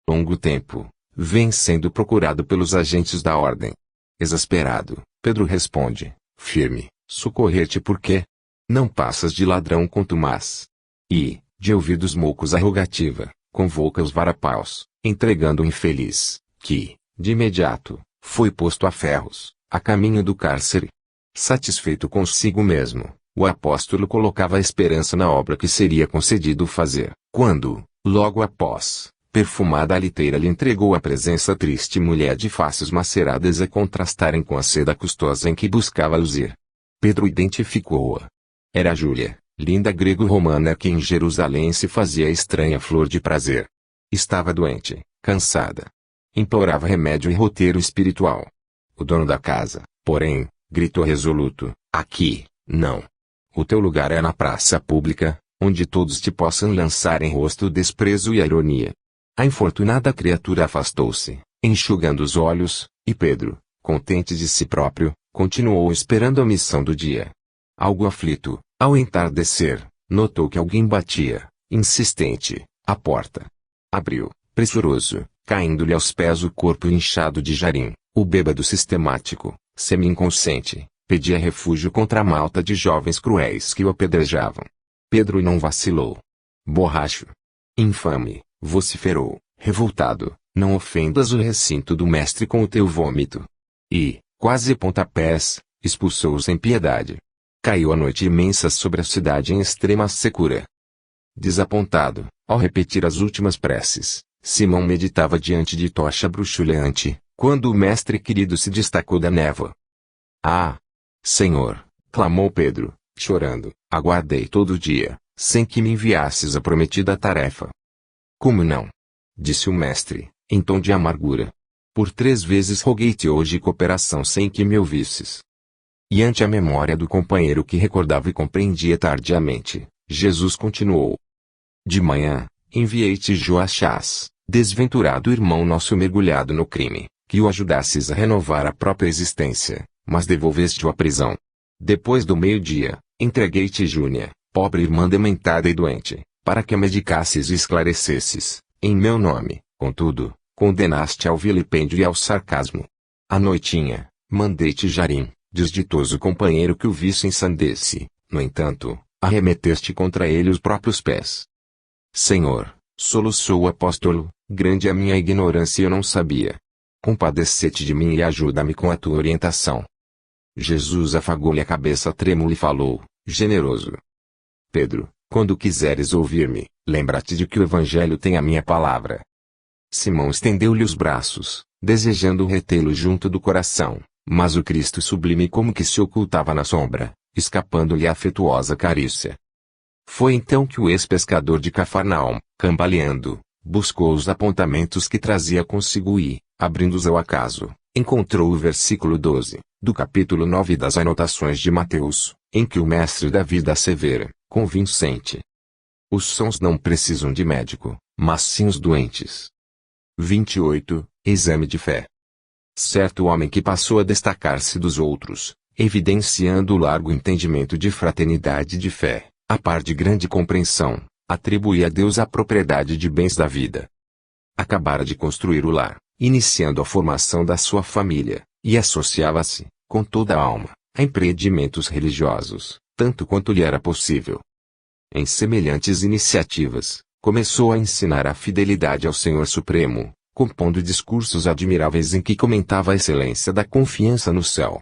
longo tempo, vem sendo procurado pelos agentes da ordem. Exasperado, Pedro responde, firme, socorrer-te por quê? Não passas de ladrão contumaz. E, de ouvidos moucos arrogativa, convoca os varapaus, entregando o infeliz, que, de imediato, foi posto a ferros, a caminho do cárcere. Satisfeito consigo mesmo, o apóstolo colocava a esperança na obra que seria concedido fazer, quando, logo após, perfumada a liteira lhe entregou a presença triste mulher de faces maceradas a contrastarem com a seda custosa em que buscava luzir. Pedro identificou-a. Era Júlia, linda grego-romana que em Jerusalém se fazia estranha flor de prazer. Estava doente, cansada. Implorava remédio e roteiro espiritual. O dono da casa, porém, gritou resoluto, aqui, não. O teu lugar é na praça pública, onde todos te possam lançar em rosto o desprezo e a ironia. A infortunada criatura afastou-se, enxugando os olhos, e Pedro, contente de si próprio, continuou esperando a missão do dia. Algo aflito, ao entardecer, notou que alguém batia, insistente, à porta. Abriu, pressuroso, caindo-lhe aos pés o corpo inchado de Jarim, o bêbado sistemático, semi-inconsciente, pedia refúgio contra a malta de jovens cruéis que o apedrejavam. Pedro não vacilou. Borracho! Infame! Vociferou, revoltado, não ofendas o recinto do mestre com o teu vômito. E, quase pontapés, expulsou-os sem piedade. Caiu a noite imensa sobre a cidade em extrema secura. Desapontado, ao repetir as últimas preces, Simão meditava diante de tocha bruxuleante, quando o mestre querido se destacou da névoa. Ah! Senhor, clamou Pedro, chorando, aguardei todo o dia, sem que me enviasses a prometida tarefa. Como não? Disse o mestre, em tom de amargura. Por 3 vezes roguei-te hoje cooperação sem que me ouvisses. E ante a memória do companheiro que recordava e compreendia tardiamente, Jesus continuou. De manhã, enviei-te Joachás, desventurado irmão nosso mergulhado no crime, que o ajudasses a renovar a própria existência, mas devolveste-o à prisão. Depois do meio-dia, entreguei-te Júnia, pobre irmã dementada e doente, para que a medicasses e esclarecesses, em meu nome, contudo, condenaste ao vilipêndio e ao sarcasmo. À noitinha, mandei-te Jarim, desditoso companheiro que o visse ensandece, no entanto, arremeteste contra ele os próprios pés. Senhor, soluçou o apóstolo, grande é a minha ignorância e eu não sabia. Compadece-te de mim e ajuda-me com a tua orientação. Jesus afagou-lhe a cabeça trêmula e falou, generoso. Pedro, quando quiseres ouvir-me, lembra-te de que o Evangelho tem a minha palavra. Simão estendeu-lhe os braços, desejando retê-lo junto do coração, mas o Cristo sublime como que se ocultava na sombra, escapando-lhe a afetuosa carícia. Foi então que o ex-pescador de Cafarnaum, cambaleando, buscou os apontamentos que trazia consigo e, abrindo-os ao acaso, encontrou o versículo 12, do capítulo 9 das Anotações de Mateus, em que o mestre da vida assevera, convincente. Os sãos não precisam de médico, mas sim os doentes. 28. Exame de fé. Certo homem que passou a destacar-se dos outros, evidenciando o largo entendimento de fraternidade e de fé, a par de grande compreensão, atribuía a Deus a propriedade de bens da vida. Acabara de construir o lar, iniciando a formação da sua família, e associava-se, com toda a alma, a empreendimentos religiosos, tanto quanto lhe era possível. Em semelhantes iniciativas, começou a ensinar a fidelidade ao Senhor Supremo, compondo discursos admiráveis em que comentava a excelência da confiança no céu.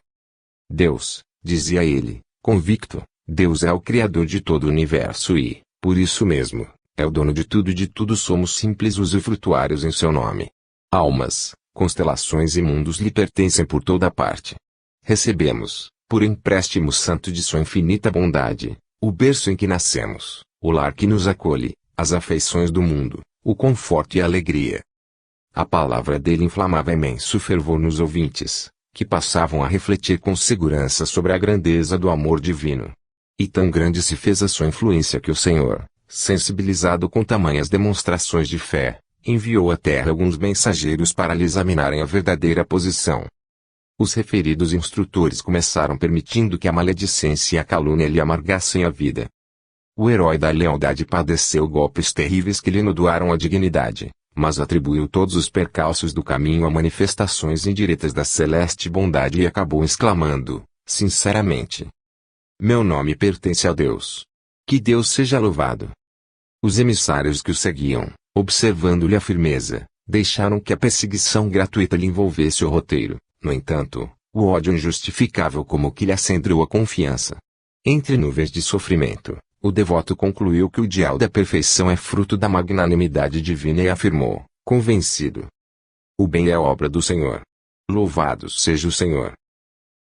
Deus, dizia ele, convicto, Deus é o Criador de todo o universo e, por isso mesmo, é o dono de tudo e de tudo somos simples usufrutuários em seu nome. Almas, constelações e mundos lhe pertencem por toda parte. Recebemos, por empréstimo santo de sua infinita bondade, o berço em que nascemos, o lar que nos acolhe, as afeições do mundo, o conforto e a alegria. A palavra dele inflamava imenso fervor nos ouvintes, que passavam a refletir com segurança sobre a grandeza do amor divino. E tão grande se fez a sua influência que o Senhor, sensibilizado com tamanhas demonstrações de fé, enviou à terra alguns mensageiros para lhe examinarem a verdadeira posição. Os referidos instrutores começaram permitindo que a maledicência e a calúnia lhe amargassem a vida. O herói da lealdade padeceu golpes terríveis que lhe nodoaram a dignidade, mas atribuiu todos os percalços do caminho a manifestações indiretas da celeste bondade e acabou exclamando, sinceramente: meu nome pertence a Deus. Que Deus seja louvado. Os emissários que o seguiam, observando-lhe a firmeza, deixaram que a perseguição gratuita lhe envolvesse o roteiro. No entanto, o ódio injustificável como que lhe acendeu a confiança. Entre nuvens de sofrimento, o devoto concluiu que o ideal da perfeição é fruto da magnanimidade divina e afirmou, convencido: o bem é obra do Senhor. Louvado seja o Senhor.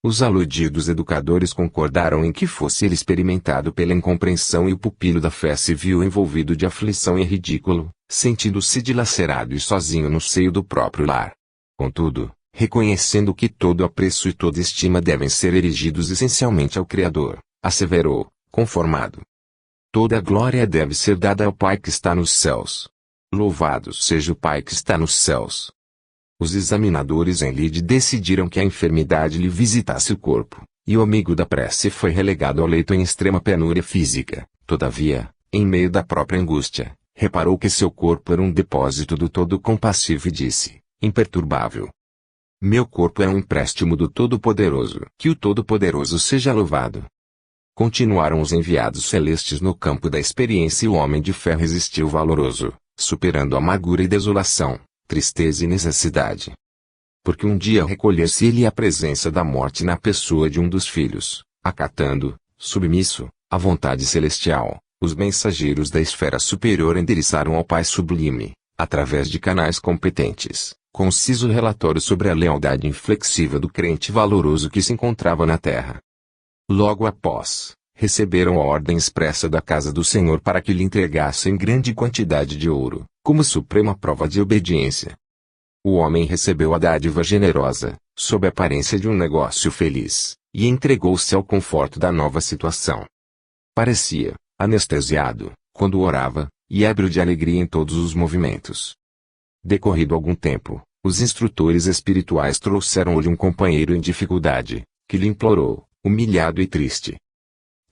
Os aludidos educadores concordaram em que fosse ele experimentado pela incompreensão e o pupilo da fé se viu envolvido de aflição e ridículo, sentindo-se dilacerado e sozinho no seio do próprio lar. Contudo, reconhecendo que todo apreço e toda estima devem ser erigidos essencialmente ao Criador, asseverou, conformado: toda a glória deve ser dada ao Pai que está nos céus. Louvado seja o Pai que está nos céus. Os examinadores em lide decidiram que a enfermidade lhe visitasse o corpo, e o amigo da prece foi relegado ao leito em extrema penúria física. Todavia, em meio da própria angústia, reparou que seu corpo era um depósito do todo compassivo e disse, imperturbável: meu corpo é um empréstimo do Todo-Poderoso. Que o Todo-Poderoso seja louvado. Continuaram os enviados celestes no campo da experiência e o homem de fé resistiu valoroso, superando amargura e desolação, tristeza e necessidade. Porque um dia recolher-se-lhe à presença da morte na pessoa de um dos filhos, acatando, submisso, à vontade celestial, os mensageiros da esfera superior endereçaram ao Pai Sublime, através de canais competentes, conciso relatório sobre a lealdade inflexível do crente valoroso que se encontrava na terra. Logo após, receberam a ordem expressa da casa do Senhor para que lhe entregassem grande quantidade de ouro, como suprema prova de obediência. O homem recebeu a dádiva generosa, sob a aparência de um negócio feliz, e entregou-se ao conforto da nova situação. Parecia, anestesiado, quando orava, e ébrio de alegria em todos os movimentos. Decorrido algum tempo, os instrutores espirituais trouxeram-lhe um companheiro em dificuldade, que lhe implorou, humilhado e triste: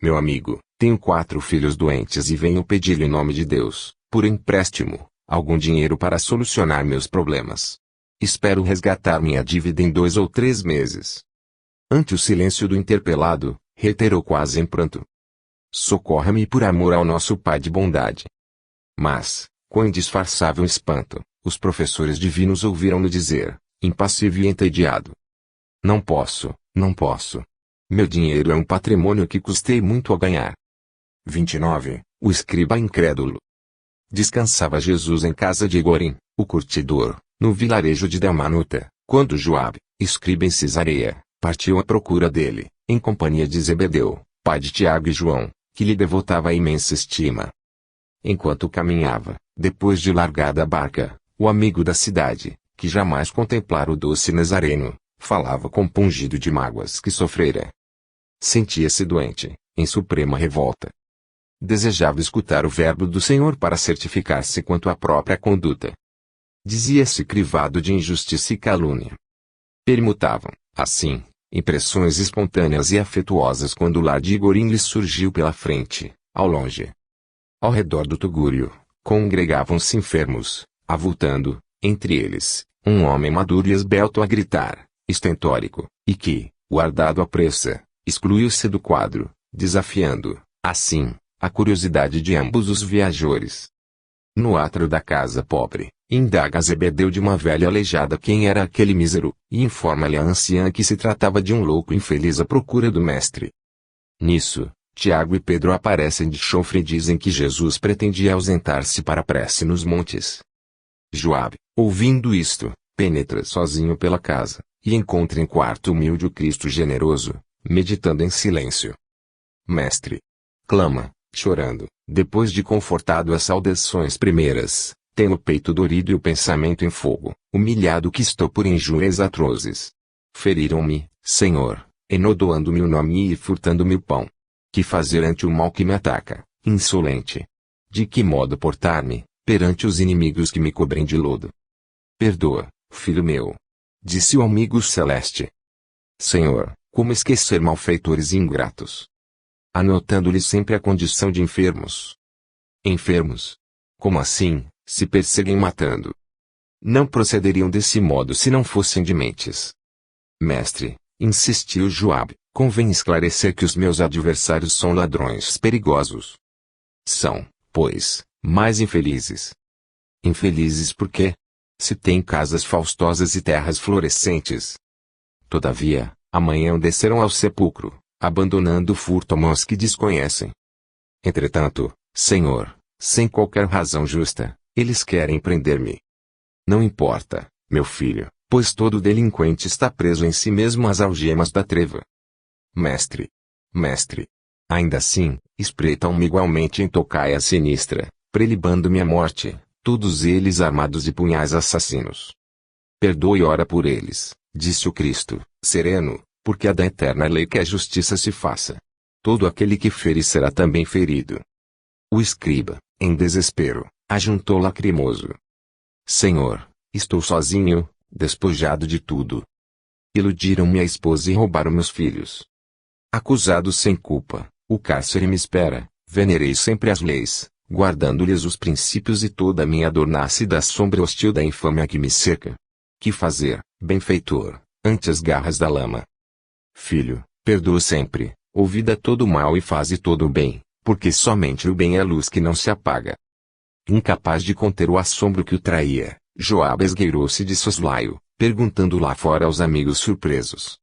meu amigo, tenho 4 filhos doentes e venho pedir-lhe em nome de Deus, por empréstimo, algum dinheiro para solucionar meus problemas. Espero resgatar minha dívida em 2 ou 3 meses. Ante o silêncio do interpelado, reiterou quase em pranto: socorra-me por amor ao nosso Pai de bondade. Mas, com indisfarçável espanto, os professores divinos ouviram-no dizer, impassível e entediado: não posso, não posso. Meu dinheiro é um patrimônio que custei muito a ganhar. 29. O escriba incrédulo. Descansava Jesus em casa de Egorim, o curtidor, no vilarejo de Dalmanuta, quando Joabe, escriba em Cesareia, partiu à procura dele, em companhia de Zebedeu, pai de Tiago e João, que lhe devotava imensa estima. Enquanto caminhava, depois de largada a barca, o amigo da cidade, que jamais contemplara o doce Nazareno, falava compungido de mágoas que sofrera. Sentia-se doente, em suprema revolta. Desejava escutar o verbo do Senhor para certificar-se quanto à própria conduta. Dizia-se crivado de injustiça e calúnia. Permutavam, assim, impressões espontâneas e afetuosas quando o lar de Egorim lhe surgiu pela frente, ao longe. Ao redor do tugúrio, congregavam-se enfermos, avultando, entre eles, um homem maduro e esbelto a gritar, estentórico, e que, guardado à pressa, excluiu-se do quadro, desafiando, assim, a curiosidade de ambos os viajores. No átrio da casa pobre, indaga Zebedeu de uma velha aleijada quem era aquele mísero, e informa-lhe a anciã que se tratava de um louco infeliz à procura do mestre. Nisso, Tiago e Pedro aparecem de chofre e dizem que Jesus pretendia ausentar-se para a prece nos montes. Joabe, ouvindo isto, penetra sozinho pela casa, e encontra em quarto humilde o Cristo generoso, meditando em silêncio. Mestre! Clama, chorando, depois de confortado as saudações primeiras, tenho o peito dorido e o pensamento em fogo, humilhado que estou por injúrias atrozes. Feriram-me, Senhor, enodoando-me o nome e furtando-me o pão. Que fazer ante o mal que me ataca, insolente? De que modo portar-me, perante os inimigos que me cobrem de lodo? Perdoa, filho meu. Disse o amigo celeste. Senhor, como esquecer malfeitores ingratos? Anotando-lhes sempre a condição de enfermos. Enfermos? Como assim, se perseguem matando? Não procederiam desse modo se não fossem dementes. Mestre, insistiu Joabe, convém esclarecer que os meus adversários são ladrões perigosos. São, pois, mais infelizes. Infelizes por quê? Se têm casas faustosas e terras florescentes. Todavia, amanhã descerão ao sepulcro, abandonando o furto a mãos que desconhecem. Entretanto, Senhor, sem qualquer razão justa, eles querem prender-me. Não importa, meu filho, pois todo delinquente está preso em si mesmo às algemas da treva. Mestre. Ainda assim, espreitam-me igualmente em tocaia sinistra, prelibando-me a morte, todos eles armados de punhais assassinos. Perdoe e ora por eles, disse o Cristo, sereno, porque é da eterna lei que a justiça se faça. Todo aquele que ferir será também ferido. O escriba, em desespero, ajuntou lacrimoso. Senhor, estou sozinho, despojado de tudo. Iludiram-me a esposa e roubaram meus filhos. Acusado sem culpa, o cárcere me espera, venerei sempre as leis, guardando-lhes os princípios e toda a minha dor nasce da sombra hostil da infâmia que me cerca. Que fazer, benfeitor, ante as garras da lama? Filho, perdoa sempre, ouvida todo o mal e faze todo o bem, porque somente o bem é a luz que não se apaga. Incapaz de conter o assombro que o traía, Joabe esgueirou-se de soslaio, perguntando lá fora aos amigos surpresos.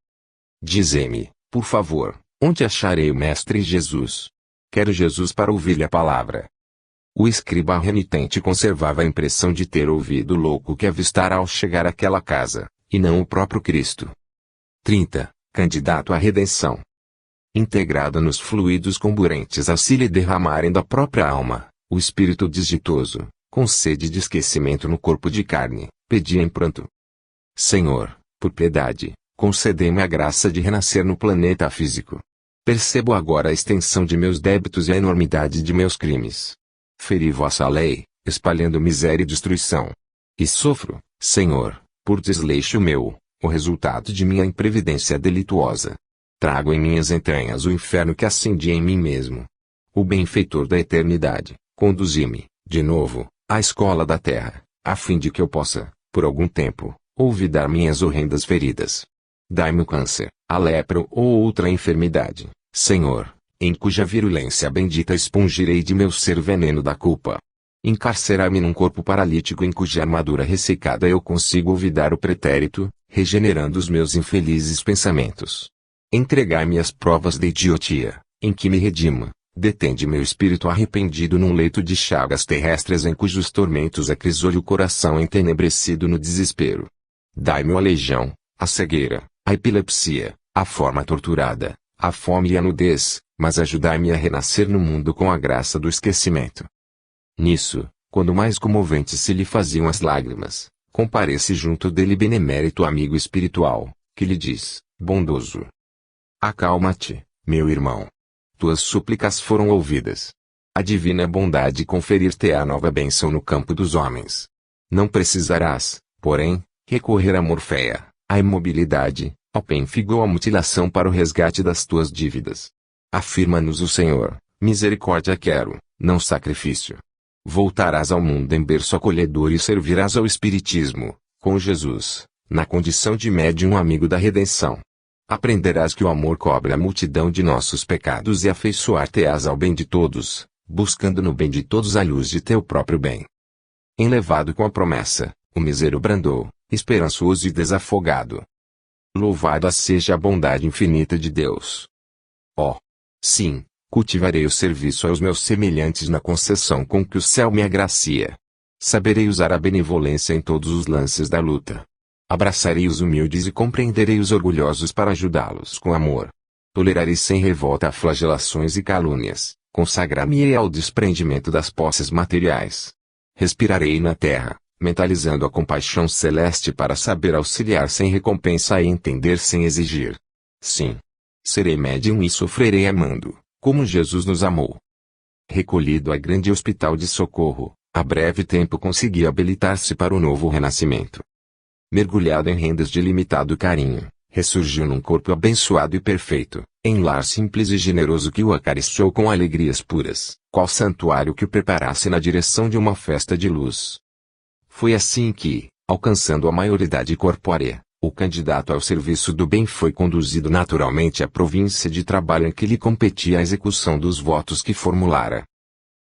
Dizei-me, por favor, onde acharei o Mestre Jesus? Quero Jesus para ouvir-lhe a palavra. O escriba renitente conservava a impressão de ter ouvido o louco que avistara ao chegar àquela casa, e não o próprio Cristo. 30. Candidato à redenção. Integrado nos fluidos comburentes a se lhe derramarem da própria alma, o espírito desditoso, com sede de esquecimento no corpo de carne, pedia em pranto. Senhor, por piedade, concedei-me a graça de renascer no planeta físico. Percebo agora a extensão de meus débitos e a enormidade de meus crimes. Feri vossa lei, espalhando miséria e destruição. E sofro, Senhor, por desleixo meu, o resultado de minha imprevidência delituosa. Trago em minhas entranhas o inferno que acendi em mim mesmo. O benfeitor da eternidade, conduzi-me, de novo, à escola da terra, a fim de que eu possa, por algum tempo, olvidar minhas horrendas feridas. Dai-me o câncer, a lepra ou outra enfermidade, Senhor, em cuja virulência bendita expungirei de meu ser veneno da culpa. Encarcerai-me num corpo paralítico em cuja armadura ressecada eu consigo olvidar o pretérito, regenerando os meus infelizes pensamentos. Entregai-me as provas da idiotia, em que me redima, detende meu espírito arrependido num leito de chagas terrestres em cujos tormentos acrisolho o coração entenebrecido no desespero. Dai-me a aleijão, a cegueira, a epilepsia, a forma torturada, a fome e a nudez, mas ajudai-me a renascer no mundo com a graça do esquecimento. Nisso, quando mais comoventes se lhe faziam as lágrimas, comparece junto dele benemérito amigo espiritual, que lhe diz, bondoso: acalma-te, meu irmão. Tuas súplicas foram ouvidas. A divina bondade conferir-te-á nova bênção no campo dos homens. Não precisarás, porém, recorrer à morféia, à imobilidade, ao pênfigo ou à mutilação para o resgate das tuas dívidas. Afirma-nos o Senhor: misericórdia quero, não sacrifício. Voltarás ao mundo em berço acolhedor e servirás ao Espiritismo, com Jesus, na condição de médium amigo da redenção. Aprenderás que o amor cobre a multidão de nossos pecados e afeiçoar-te-ás ao bem de todos, buscando no bem de todos a luz de teu próprio bem. Enlevado com a promessa, o mísero brandou, esperançoso e desafogado. Louvada seja a bondade infinita de Deus. Oh! Sim, cultivarei o serviço aos meus semelhantes na concessão com que o céu me agracia. Saberei usar a benevolência em todos os lances da luta. Abraçarei os humildes e compreenderei os orgulhosos para ajudá-los com amor. Tolerarei sem revolta flagelações e calúnias, consagrar-me-ei ao desprendimento das posses materiais. Respirarei na terra, mentalizando a compaixão celeste para saber auxiliar sem recompensa e entender sem exigir. Sim. Serei médium e sofrerei amando, como Jesus nos amou. Recolhido a grande hospital de socorro, a breve tempo consegui habilitar-se para o novo renascimento. Mergulhado em rendas de limitado carinho, ressurgiu num corpo abençoado e perfeito, em lar simples e generoso que o acariciou com alegrias puras, qual santuário que o preparasse na direção de uma festa de luz. Foi assim que, Alcançando a maioridade corpórea, o candidato ao serviço do bem foi conduzido naturalmente à província de trabalho em que lhe competia a execução dos votos que formulara.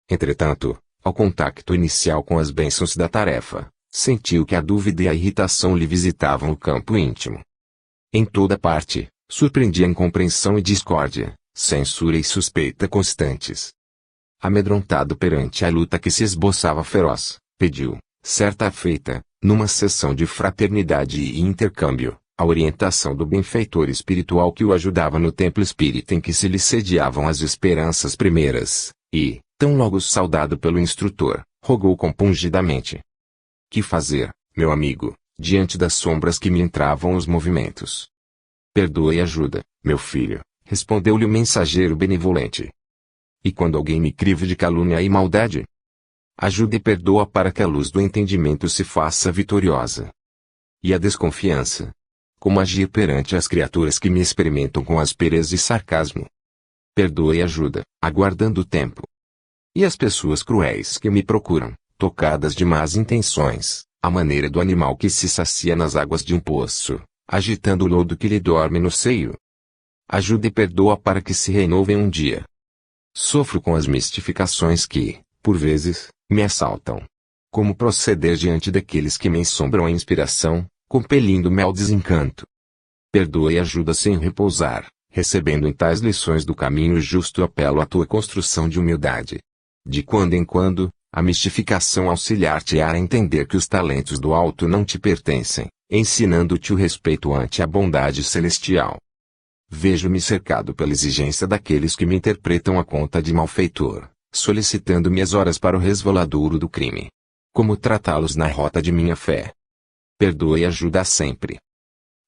Entretanto, ao contacto inicial com as bênçãos da tarefa, sentiu que a dúvida e a irritação lhe visitavam o campo íntimo. Em toda parte, surpreendia incompreensão e discórdia, censura e suspeita constantes. Amedrontado perante a luta que se esboçava feroz, pediu, certa feita, numa sessão de fraternidade e intercâmbio, a orientação do benfeitor espiritual que o ajudava no templo espírita em que se lhe sediavam as esperanças primeiras, e, tão logo saudado pelo instrutor, rogou compungidamente. Que fazer, meu amigo, diante das sombras que me entravam os movimentos? Perdoa e ajuda, meu filho, respondeu-lhe o mensageiro benevolente. E quando alguém me crive de calúnia e maldade? Ajuda e perdoa para que a luz do entendimento se faça vitoriosa. E a desconfiança? Como agir perante as criaturas que me experimentam com aspereza e sarcasmo? Perdoa e ajuda, aguardando o tempo. E as pessoas cruéis que me procuram, tocadas de más intenções, à maneira do animal que se sacia nas águas de um poço, agitando o lodo que lhe dorme no seio? Ajuda e perdoa para que se renovem um dia. Sofro com as mistificações que, por vezes, me assaltam. Como proceder diante daqueles que me ensombram a inspiração, compelindo-me ao desencanto? Perdoa e ajuda sem repousar, recebendo em tais lições do caminho justo apelo à tua construção de humildade. De quando em quando, a mistificação auxiliar-te-á a entender que os talentos do alto não te pertencem, ensinando-te o respeito ante a bondade celestial. Vejo-me cercado pela exigência daqueles que me interpretam a conta de malfeitor, solicitando-me as horas para o resvaladouro do crime. Como tratá-los na rota de minha fé? Perdoa e ajuda sempre.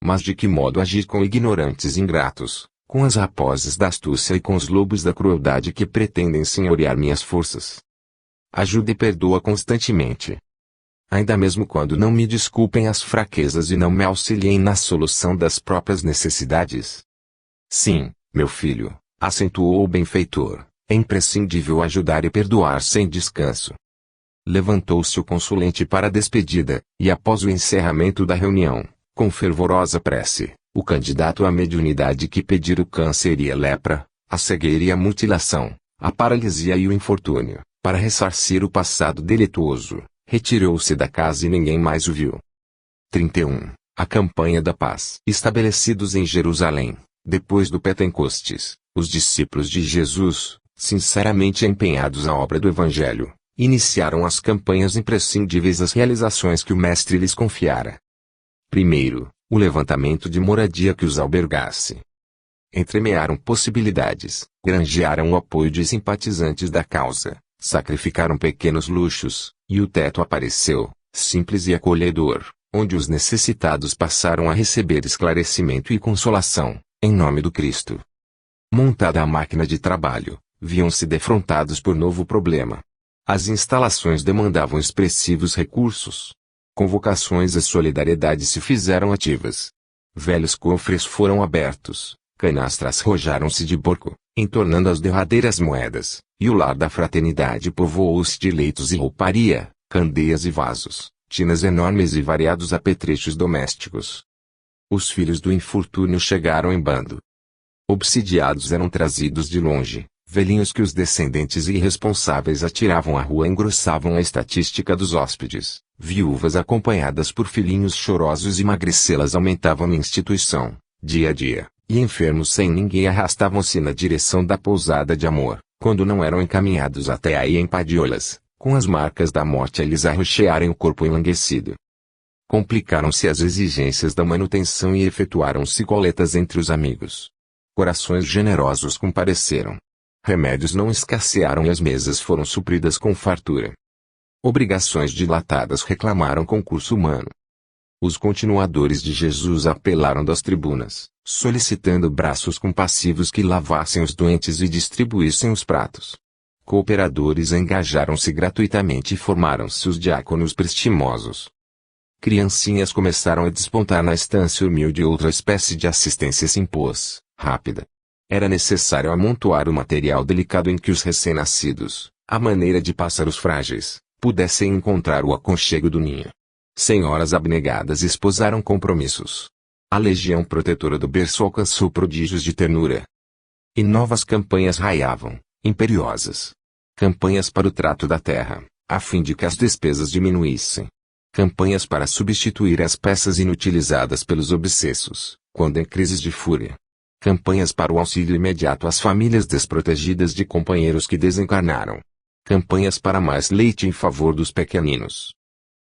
Mas de que modo agir com ignorantes ingratos, com as raposas da astúcia e com os lobos da crueldade que pretendem senhorear minhas forças? Ajuda e perdoa constantemente. Ainda mesmo quando não me desculpem as fraquezas e não me auxiliem na solução das próprias necessidades. Sim, meu filho, acentuou o benfeitor, é imprescindível ajudar e perdoar sem descanso. Levantou-se o consulente para a despedida, e após o encerramento da reunião, com fervorosa prece, o candidato à mediunidade que pedira o câncer e a lepra, a cegueira e a mutilação, a paralisia e o infortúnio, para ressarcir o passado delituoso, retirou-se da casa e ninguém mais o viu. 31. A campanha da paz. Estabelecidos em Jerusalém, depois do Pentecostes, os discípulos de Jesus, sinceramente empenhados à obra do Evangelho, iniciaram as campanhas imprescindíveis às realizações que o Mestre lhes confiara. Primeiro, o levantamento de moradia que os albergasse. Entremearam possibilidades, granjearam o apoio de simpatizantes da causa, sacrificaram pequenos luxos, e o teto apareceu, simples e acolhedor, onde os necessitados passaram a receber esclarecimento e consolação, em nome do Cristo. Montada a máquina de trabalho, viam-se defrontados por novo problema. As instalações demandavam expressivos recursos. Convocações à solidariedade se fizeram ativas. Velhos cofres foram abertos, canastras rojaram-se de borco, entornando as derradeiras moedas, e o lar da fraternidade povoou-se de leitos e rouparia, candeias e vasos, tinas enormes e variados apetrechos domésticos. Os filhos do infortúnio chegaram em bando. Obsidiados eram trazidos de longe, velhinhos que os descendentes irresponsáveis atiravam à rua engrossavam a estatística dos hóspedes, viúvas acompanhadas por filhinhos chorosos e magrecelas aumentavam a instituição, dia a dia, e enfermos sem ninguém arrastavam-se na direção da pousada de amor, quando não eram encaminhados até aí em padiolas, com as marcas da morte a lhes arroxearem o corpo enlanguecido. Complicaram-se as exigências da manutenção e efetuaram-se coletas entre os amigos. Corações generosos compareceram. Remédios não escassearam e as mesas foram supridas com fartura. Obrigações dilatadas reclamaram concurso humano. Os continuadores de Jesus apelaram das tribunas, solicitando braços compassivos que lavassem os doentes e distribuíssem os pratos. Cooperadores engajaram-se gratuitamente e formaram-se os diáconos prestimosos. Criancinhas começaram a despontar na estância humilde e outra espécie de assistência se impôs, rápida. Era necessário amontoar o material delicado em que os recém-nascidos, à maneira de pássaros frágeis, pudessem encontrar o aconchego do ninho. Senhoras abnegadas esposaram compromissos. A legião protetora do berço alcançou prodígios de ternura. E novas campanhas raiavam, imperiosas. Campanhas para o trato da terra, a fim de que as despesas diminuíssem. Campanhas para substituir as peças inutilizadas pelos obsessos, quando em crises de fúria. Campanhas para o auxílio imediato às famílias desprotegidas de companheiros que desencarnaram. Campanhas para mais leite em favor dos pequeninos.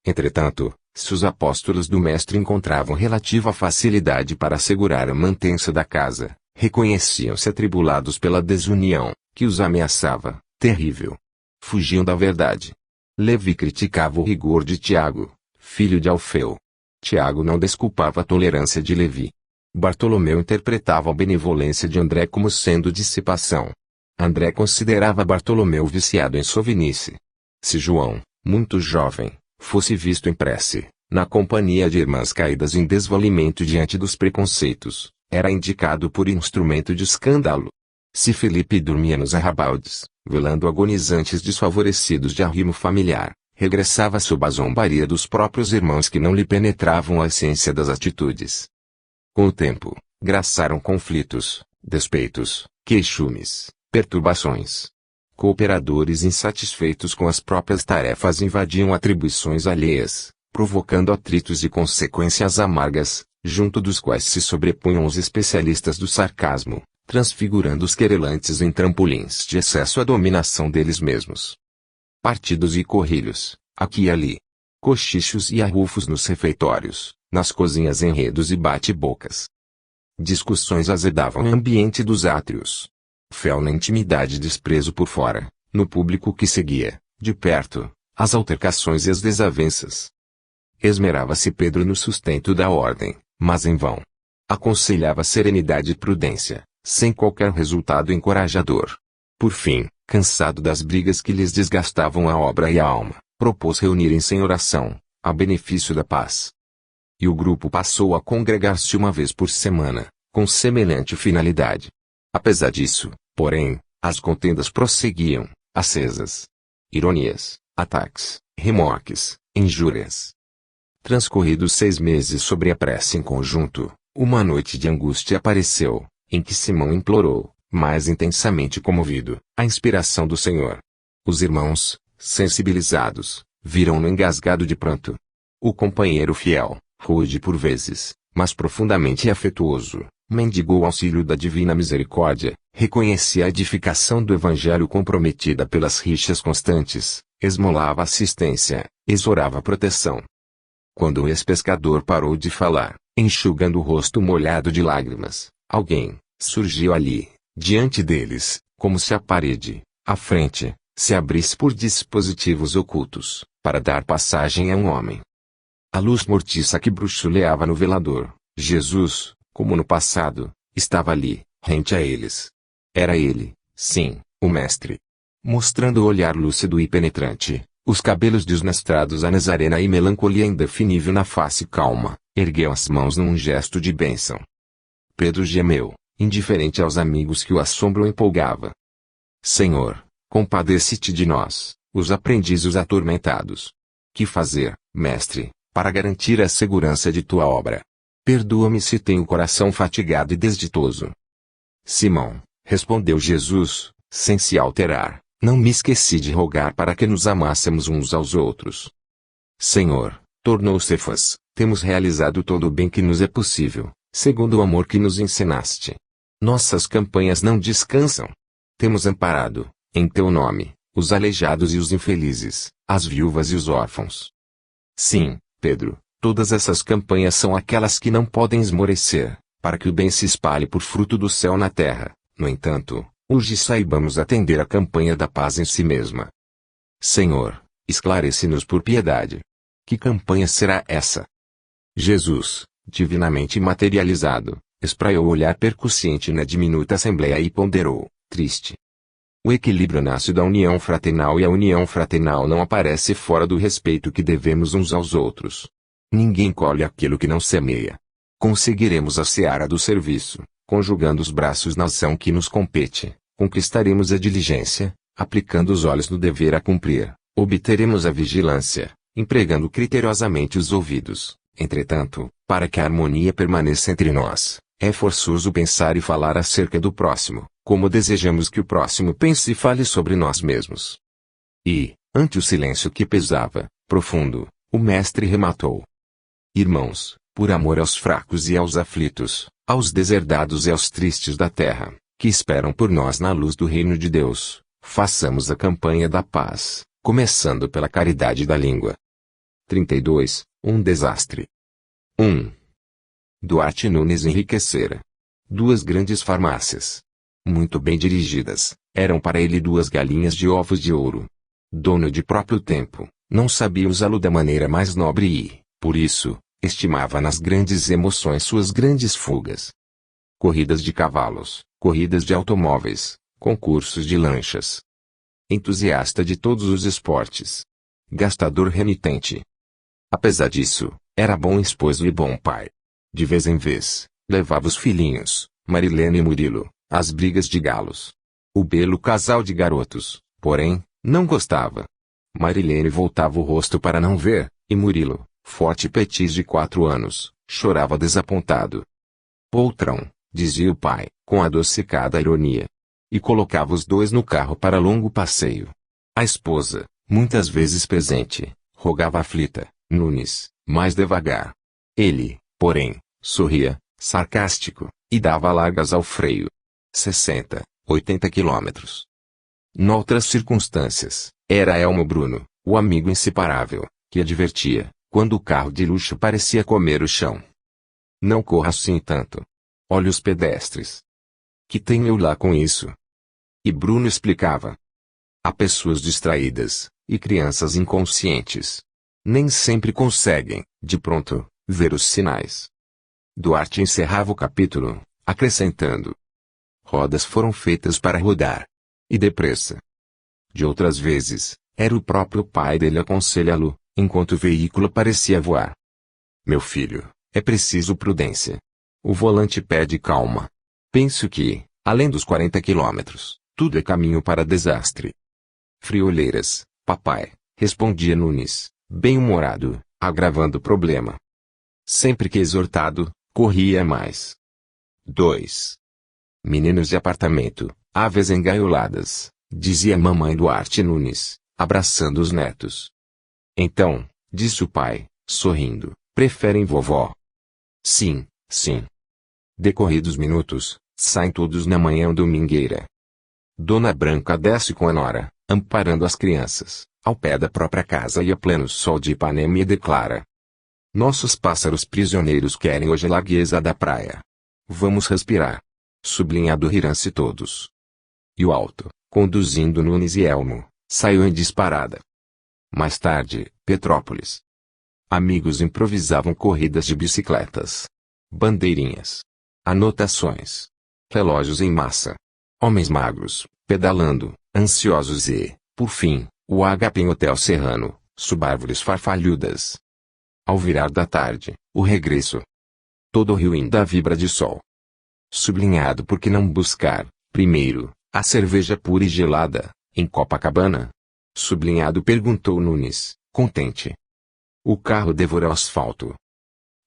Entretanto, se os apóstolos do Mestre encontravam relativa facilidade para assegurar a mantença da casa, reconheciam-se atribulados pela desunião, que os ameaçava, terrível. Fugiam da verdade. Levi criticava o rigor de Tiago, filho de Alfeu. Tiago não desculpava a tolerância de Levi. Bartolomeu interpretava a benevolência de André como sendo dissipação. André considerava Bartolomeu viciado em sovinice. Se João, muito jovem, fosse visto em prece, na companhia de irmãs caídas em desvalimento diante dos preconceitos, era indicado por instrumento de escândalo. Se Felipe dormia nos arrabaldes, velando agonizantes desfavorecidos de arrimo familiar, regressava sob a zombaria dos próprios irmãos que não lhe penetravam a essência das atitudes. Com o tempo, graçaram conflitos, despeitos, queixumes, perturbações. Cooperadores insatisfeitos com as próprias tarefas invadiam atribuições alheias, provocando atritos e consequências amargas, junto dos quais se sobrepunham os especialistas do sarcasmo, transfigurando os querelantes em trampolins de excesso à dominação deles mesmos. Partidos e corrilhos, aqui e ali. Cochichos e arrufos nos refeitórios, nas cozinhas enredos e bate-bocas. Discussões azedavam o ambiente dos átrios. Fel na intimidade e desprezo por fora, no público que seguia, de perto, as altercações e as desavenças. Esmerava-se Pedro no sustento da ordem, mas em vão. Aconselhava serenidade e prudência, sem qualquer resultado encorajador. Por fim, cansado das brigas que lhes desgastavam a obra e a alma, propôs reunirem-se em oração, a benefício da paz. E o grupo passou a congregar-se uma vez por semana, com semelhante finalidade. Apesar disso, porém, as contendas prosseguiam, acesas. Ironias, ataques, remoques, injúrias. Transcorridos 6 meses sobre a prece em conjunto, uma noite de angústia apareceu, em que Simão implorou, mais intensamente comovido, a inspiração do Senhor. Os irmãos, sensibilizados, viram-no engasgado de pranto. O companheiro fiel, rude por vezes, mas profundamente afetuoso, mendigou o auxílio da divina misericórdia, reconhecia a edificação do evangelho comprometida pelas rixas constantes, esmolava assistência, exorava proteção. Quando o ex-pescador parou de falar, enxugando o rosto molhado de lágrimas, alguém surgiu ali, diante deles, como se a parede, à frente, se abrisse por dispositivos ocultos, para dar passagem a um homem. A luz mortiça que bruxuleava no velador, Jesus, como no passado, estava ali, rente a eles. Era ele, sim, o Mestre. Mostrando o olhar lúcido e penetrante, os cabelos desnastrados a nazarena e melancolia indefinível na face calma, ergueu as mãos num gesto de bênção. Pedro gemeu, indiferente aos amigos que o assombro empolgava. Senhor, compadece-te de nós, os aprendizes atormentados. Que fazer, mestre, para garantir a segurança de tua obra? Perdoa-me se tenho o coração fatigado e desditoso. Simão, respondeu Jesus, sem se alterar, não me esqueci de rogar para que nos amássemos uns aos outros. Senhor, tornou Cefas, temos realizado todo o bem que nos é possível, segundo o amor que nos ensinaste. Nossas campanhas não descansam. Temos amparado, em teu nome, os aleijados e os infelizes, as viúvas e os órfãos. Sim, Pedro, todas essas campanhas são aquelas que não podem esmorecer, para que o bem se espalhe por fruto do céu na terra. No entanto, hoje saibamos atender a campanha da paz em si mesma. Senhor, esclarece-nos por piedade. Que campanha será essa? Jesus, divinamente materializado, espraiou o olhar percussiente na diminuta assembleia e ponderou, triste. O equilíbrio nasce da união fraternal e a união fraternal não aparece fora do respeito que devemos uns aos outros. Ninguém colhe aquilo que não semeia. Conseguiremos a seara do serviço, conjugando os braços na ação que nos compete, conquistaremos a diligência, aplicando os olhos no dever a cumprir, obteremos a vigilância, empregando criteriosamente os ouvidos. Entretanto, para que a harmonia permaneça entre nós, é forçoso pensar e falar acerca do próximo, como desejamos que o próximo pense e fale sobre nós mesmos. E, ante o silêncio que pesava, profundo, o mestre rematou: Irmãos, por amor aos fracos e aos aflitos, aos deserdados e aos tristes da terra, que esperam por nós na luz do reino de Deus, façamos a campanha da paz, começando pela caridade da língua. 32. Um desastre. 1. Duarte Nunes enriquecera. 2 grandes farmácias, muito bem dirigidas, eram para ele 2 galinhas de ovos de ouro. Dono de próprio tempo, não sabia usá-lo da maneira mais nobre e, por isso, estimava nas grandes emoções suas grandes fugas. Corridas de cavalos, corridas de automóveis, concursos de lanchas. Entusiasta de todos os esportes. Gastador renitente. Apesar disso, era bom esposo e bom pai. De vez em vez, levava os filhinhos, Marilene e Murilo, às brigas de galos. O belo casal de garotos, porém, não gostava. Marilene voltava o rosto para não ver, e Murilo, forte petis de 4 anos, chorava desapontado. Poltrão, dizia o pai, com adocicada ironia. E colocava os 2 no carro para longo passeio. A esposa, muitas vezes presente, rogava aflita: Nunes, mais devagar. Ele, porém, sorria, sarcástico, e dava largas ao freio. 60, 80 quilômetros. Noutras circunstâncias, era Elmo Bruno, o amigo inseparável, que advertia, quando o carro de luxo parecia comer o chão. Não corra assim tanto. Olhe os pedestres. Que tenho eu lá com isso? E Bruno explicava. Há pessoas distraídas, e crianças inconscientes. Nem sempre conseguem, de pronto, ver os sinais. Duarte encerrava o capítulo, acrescentando: rodas foram feitas para rodar. E depressa. De outras vezes, era o próprio pai dele aconselhá-lo, enquanto o veículo parecia voar. Meu filho, é preciso prudência. O volante pede calma. Penso que, além dos 40 quilômetros, tudo é caminho para desastre. Friolheiras, papai, respondia Nunes, bem-humorado, agravando o problema. Sempre que exortado, corria mais. 2. Meninos de apartamento, aves engaioladas, dizia mamãe Duarte Nunes, abraçando os netos. Então, disse o pai, sorrindo, preferem vovó? Sim, sim. Decorridos minutos, saem todos na manhã domingueira. Dona Branca desce com a nora, amparando as crianças, ao pé da própria casa e a pleno sol de Ipanema e declara: nossos pássaros prisioneiros querem hoje a largueza da praia. Vamos respirar. Sublinhado riram-se todos. E o alto, conduzindo Nunes e Elmo, saiu em disparada. Mais tarde, Petrópolis. Amigos improvisavam corridas de bicicletas. Bandeirinhas. Anotações. Relógios em massa. Homens magros, pedalando, ansiosos e, por fim, o HP em Hotel Serrano, subárvores farfalhudas. Ao virar da tarde, o regresso. Todo o rio ainda vibra de sol. Sublinhado por que não buscar, primeiro, a cerveja pura e gelada, em Copacabana? Sublinhado perguntou Nunes, contente. O carro devora o asfalto.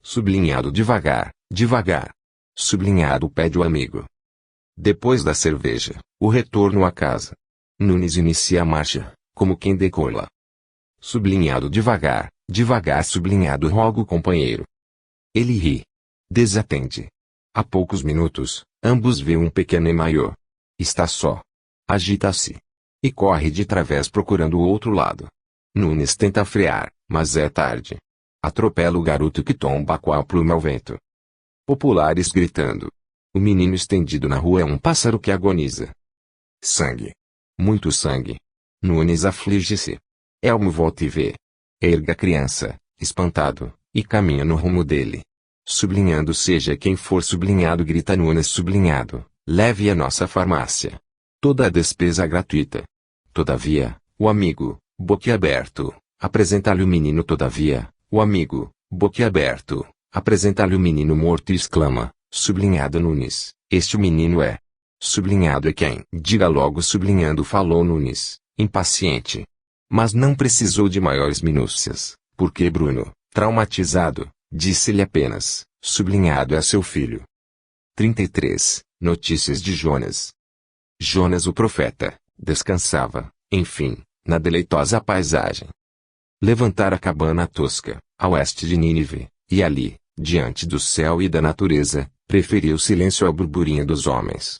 Sublinhado devagar, devagar. Sublinhado pede o amigo. Depois da cerveja, o retorno à casa. Nunes inicia a marcha, como quem decola. Sublinhado devagar, devagar. Sublinhado roga o companheiro. Ele ri. Desatende. Há poucos minutos, ambos vêem um pequeno emaiô. Está só. Agita-se. E corre de través procurando o outro lado. Nunes tenta frear, mas é tarde. Atropela o garoto que tomba com a pluma ao vento. Populares gritando. O menino estendido na rua é um pássaro que agoniza. Sangue. Muito sangue. Nunes aflige-se. Elmo volta e vê. Erga a criança, espantado, e caminha no rumo dele. Sublinhado seja quem for sublinhado grita Nunes sublinhado, leve a nossa farmácia. Toda a despesa gratuita. Todavia, o amigo, boquiaberto, apresenta-lhe o menino todavia, o amigo, boquiaberto, apresenta-lhe o menino morto e exclama, sublinhado Nunes, este o menino é. Sublinhado é quem? Diga logo sublinhando falou Nunes, impaciente. Mas não precisou de maiores minúcias, porque Bruno, traumatizado, disse-lhe apenas, sublinhado é seu filho. 33. Notícias de Jonas. Jonas o profeta, descansava, enfim, na deleitosa paisagem. Levantara a cabana tosca, a oeste de Nínive, e ali, diante do céu e da natureza, preferia o silêncio ao burburinho dos homens.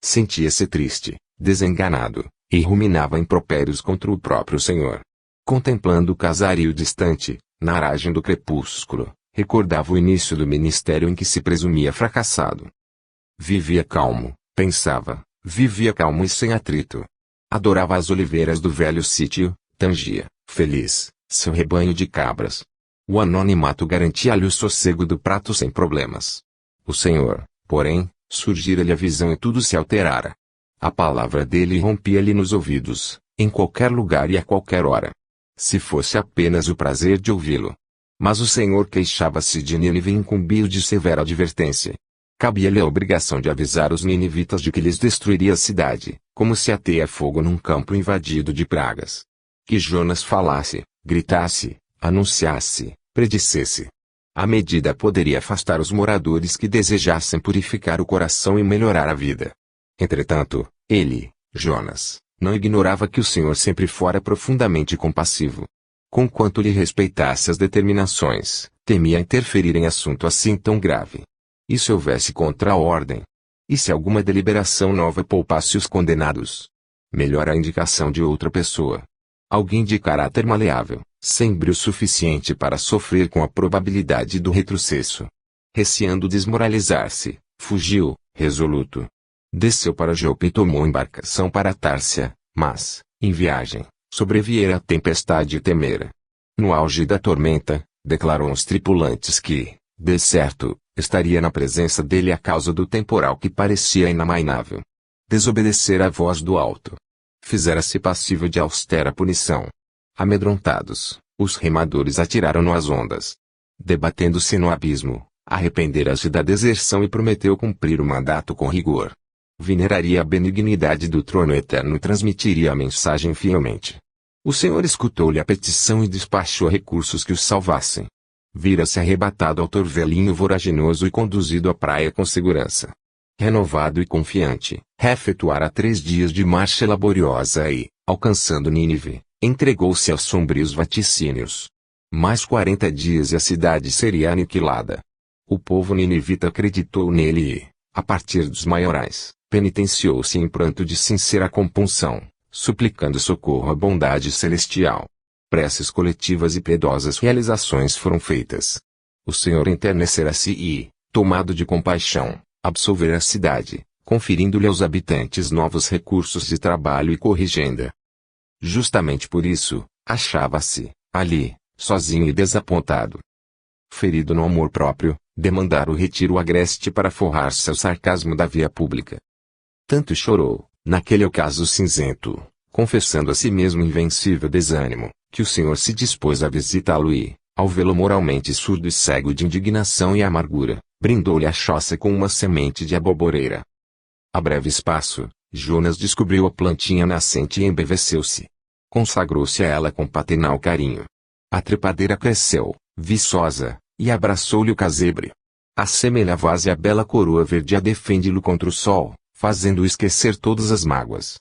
Sentia-se triste, desenganado, e ruminava impropérios contra o próprio Senhor. Contemplando o casario distante, na aragem do crepúsculo, recordava o início do ministério em que se presumia fracassado. Vivia calmo, pensava, vivia calmo e sem atrito. Adorava as oliveiras do velho sítio, tangia, feliz, seu rebanho de cabras. O anonimato garantia-lhe o sossego do prato sem problemas. O Senhor, porém, surgira-lhe a visão e tudo se alterara. A palavra dele rompia-lhe nos ouvidos, em qualquer lugar e a qualquer hora. Se fosse apenas o prazer de ouvi-lo. Mas o Senhor queixava-se de Nínive e incumbia-o de severa advertência. Cabia-lhe a obrigação de avisar os ninivitas de que lhes destruiria a cidade, como se ateia fogo num campo invadido de pragas. Que Jonas falasse, gritasse, anunciasse, predissesse. A medida poderia afastar os moradores que desejassem purificar o coração e melhorar a vida. Entretanto, ele, Jonas, não ignorava que o Senhor sempre fora profundamente compassivo. Conquanto lhe respeitasse as determinações, temia interferir em assunto assim tão grave. E se houvesse contra-ordem? E se alguma deliberação nova poupasse os condenados? Melhor a indicação de outra pessoa. Alguém de caráter maleável, sem brio suficiente para sofrer com a probabilidade do retrocesso. Receando desmoralizar-se, fugiu, resoluto. Desceu para Jope e tomou embarcação para Tárcia, mas, em viagem, sobreviera a tempestade e temera. No auge da tormenta, declarou aos tripulantes que, de certo, estaria na presença dele a causa do temporal que parecia inamainável. Desobedecera à voz do alto. Fizera-se passível de austera punição. Amedrontados, os remadores atiraram-no às ondas. Debatendo-se no abismo, arrependera-se da deserção e prometeu cumprir o mandato com rigor. Veneraria a benignidade do trono eterno e transmitiria a mensagem fielmente. O Senhor escutou-lhe a petição e despachou recursos que os salvassem. Vira-se arrebatado ao torvelinho voraginoso e conduzido à praia com segurança. Renovado e confiante, efetuara 3 dias de marcha laboriosa e, alcançando Nínive, entregou-se aos sombrios vaticínios. Mais 40 dias e a cidade seria aniquilada. O povo ninivita acreditou nele e, a partir dos maiorais, penitenciou-se em pranto de sincera compunção, suplicando socorro à bondade celestial. Preces coletivas e piedosas realizações foram feitas. O Senhor enternecera-se e, tomado de compaixão, absolvera a cidade, conferindo-lhe aos habitantes novos recursos de trabalho e corrigenda. Justamente por isso, achava-se, ali, sozinho e desapontado. Ferido no amor próprio, demandara o retiro agreste para forrar-se ao sarcasmo da via pública. Tanto chorou, naquele ocaso cinzento, confessando a si mesmo invencível desânimo, que o Senhor se dispôs a visitá-lo e, ao vê-lo moralmente surdo e cego de indignação e amargura, brindou-lhe a choça com uma semente de aboboreira. A breve espaço, Jonas descobriu a plantinha nascente e embeveceu-se. Consagrou-se a ela com paternal carinho. A trepadeira cresceu, viçosa, e abraçou-lhe o casebre. Assemelhava-se à bela coroa verde a defende-lo contra o sol, fazendo-o esquecer todas as mágoas.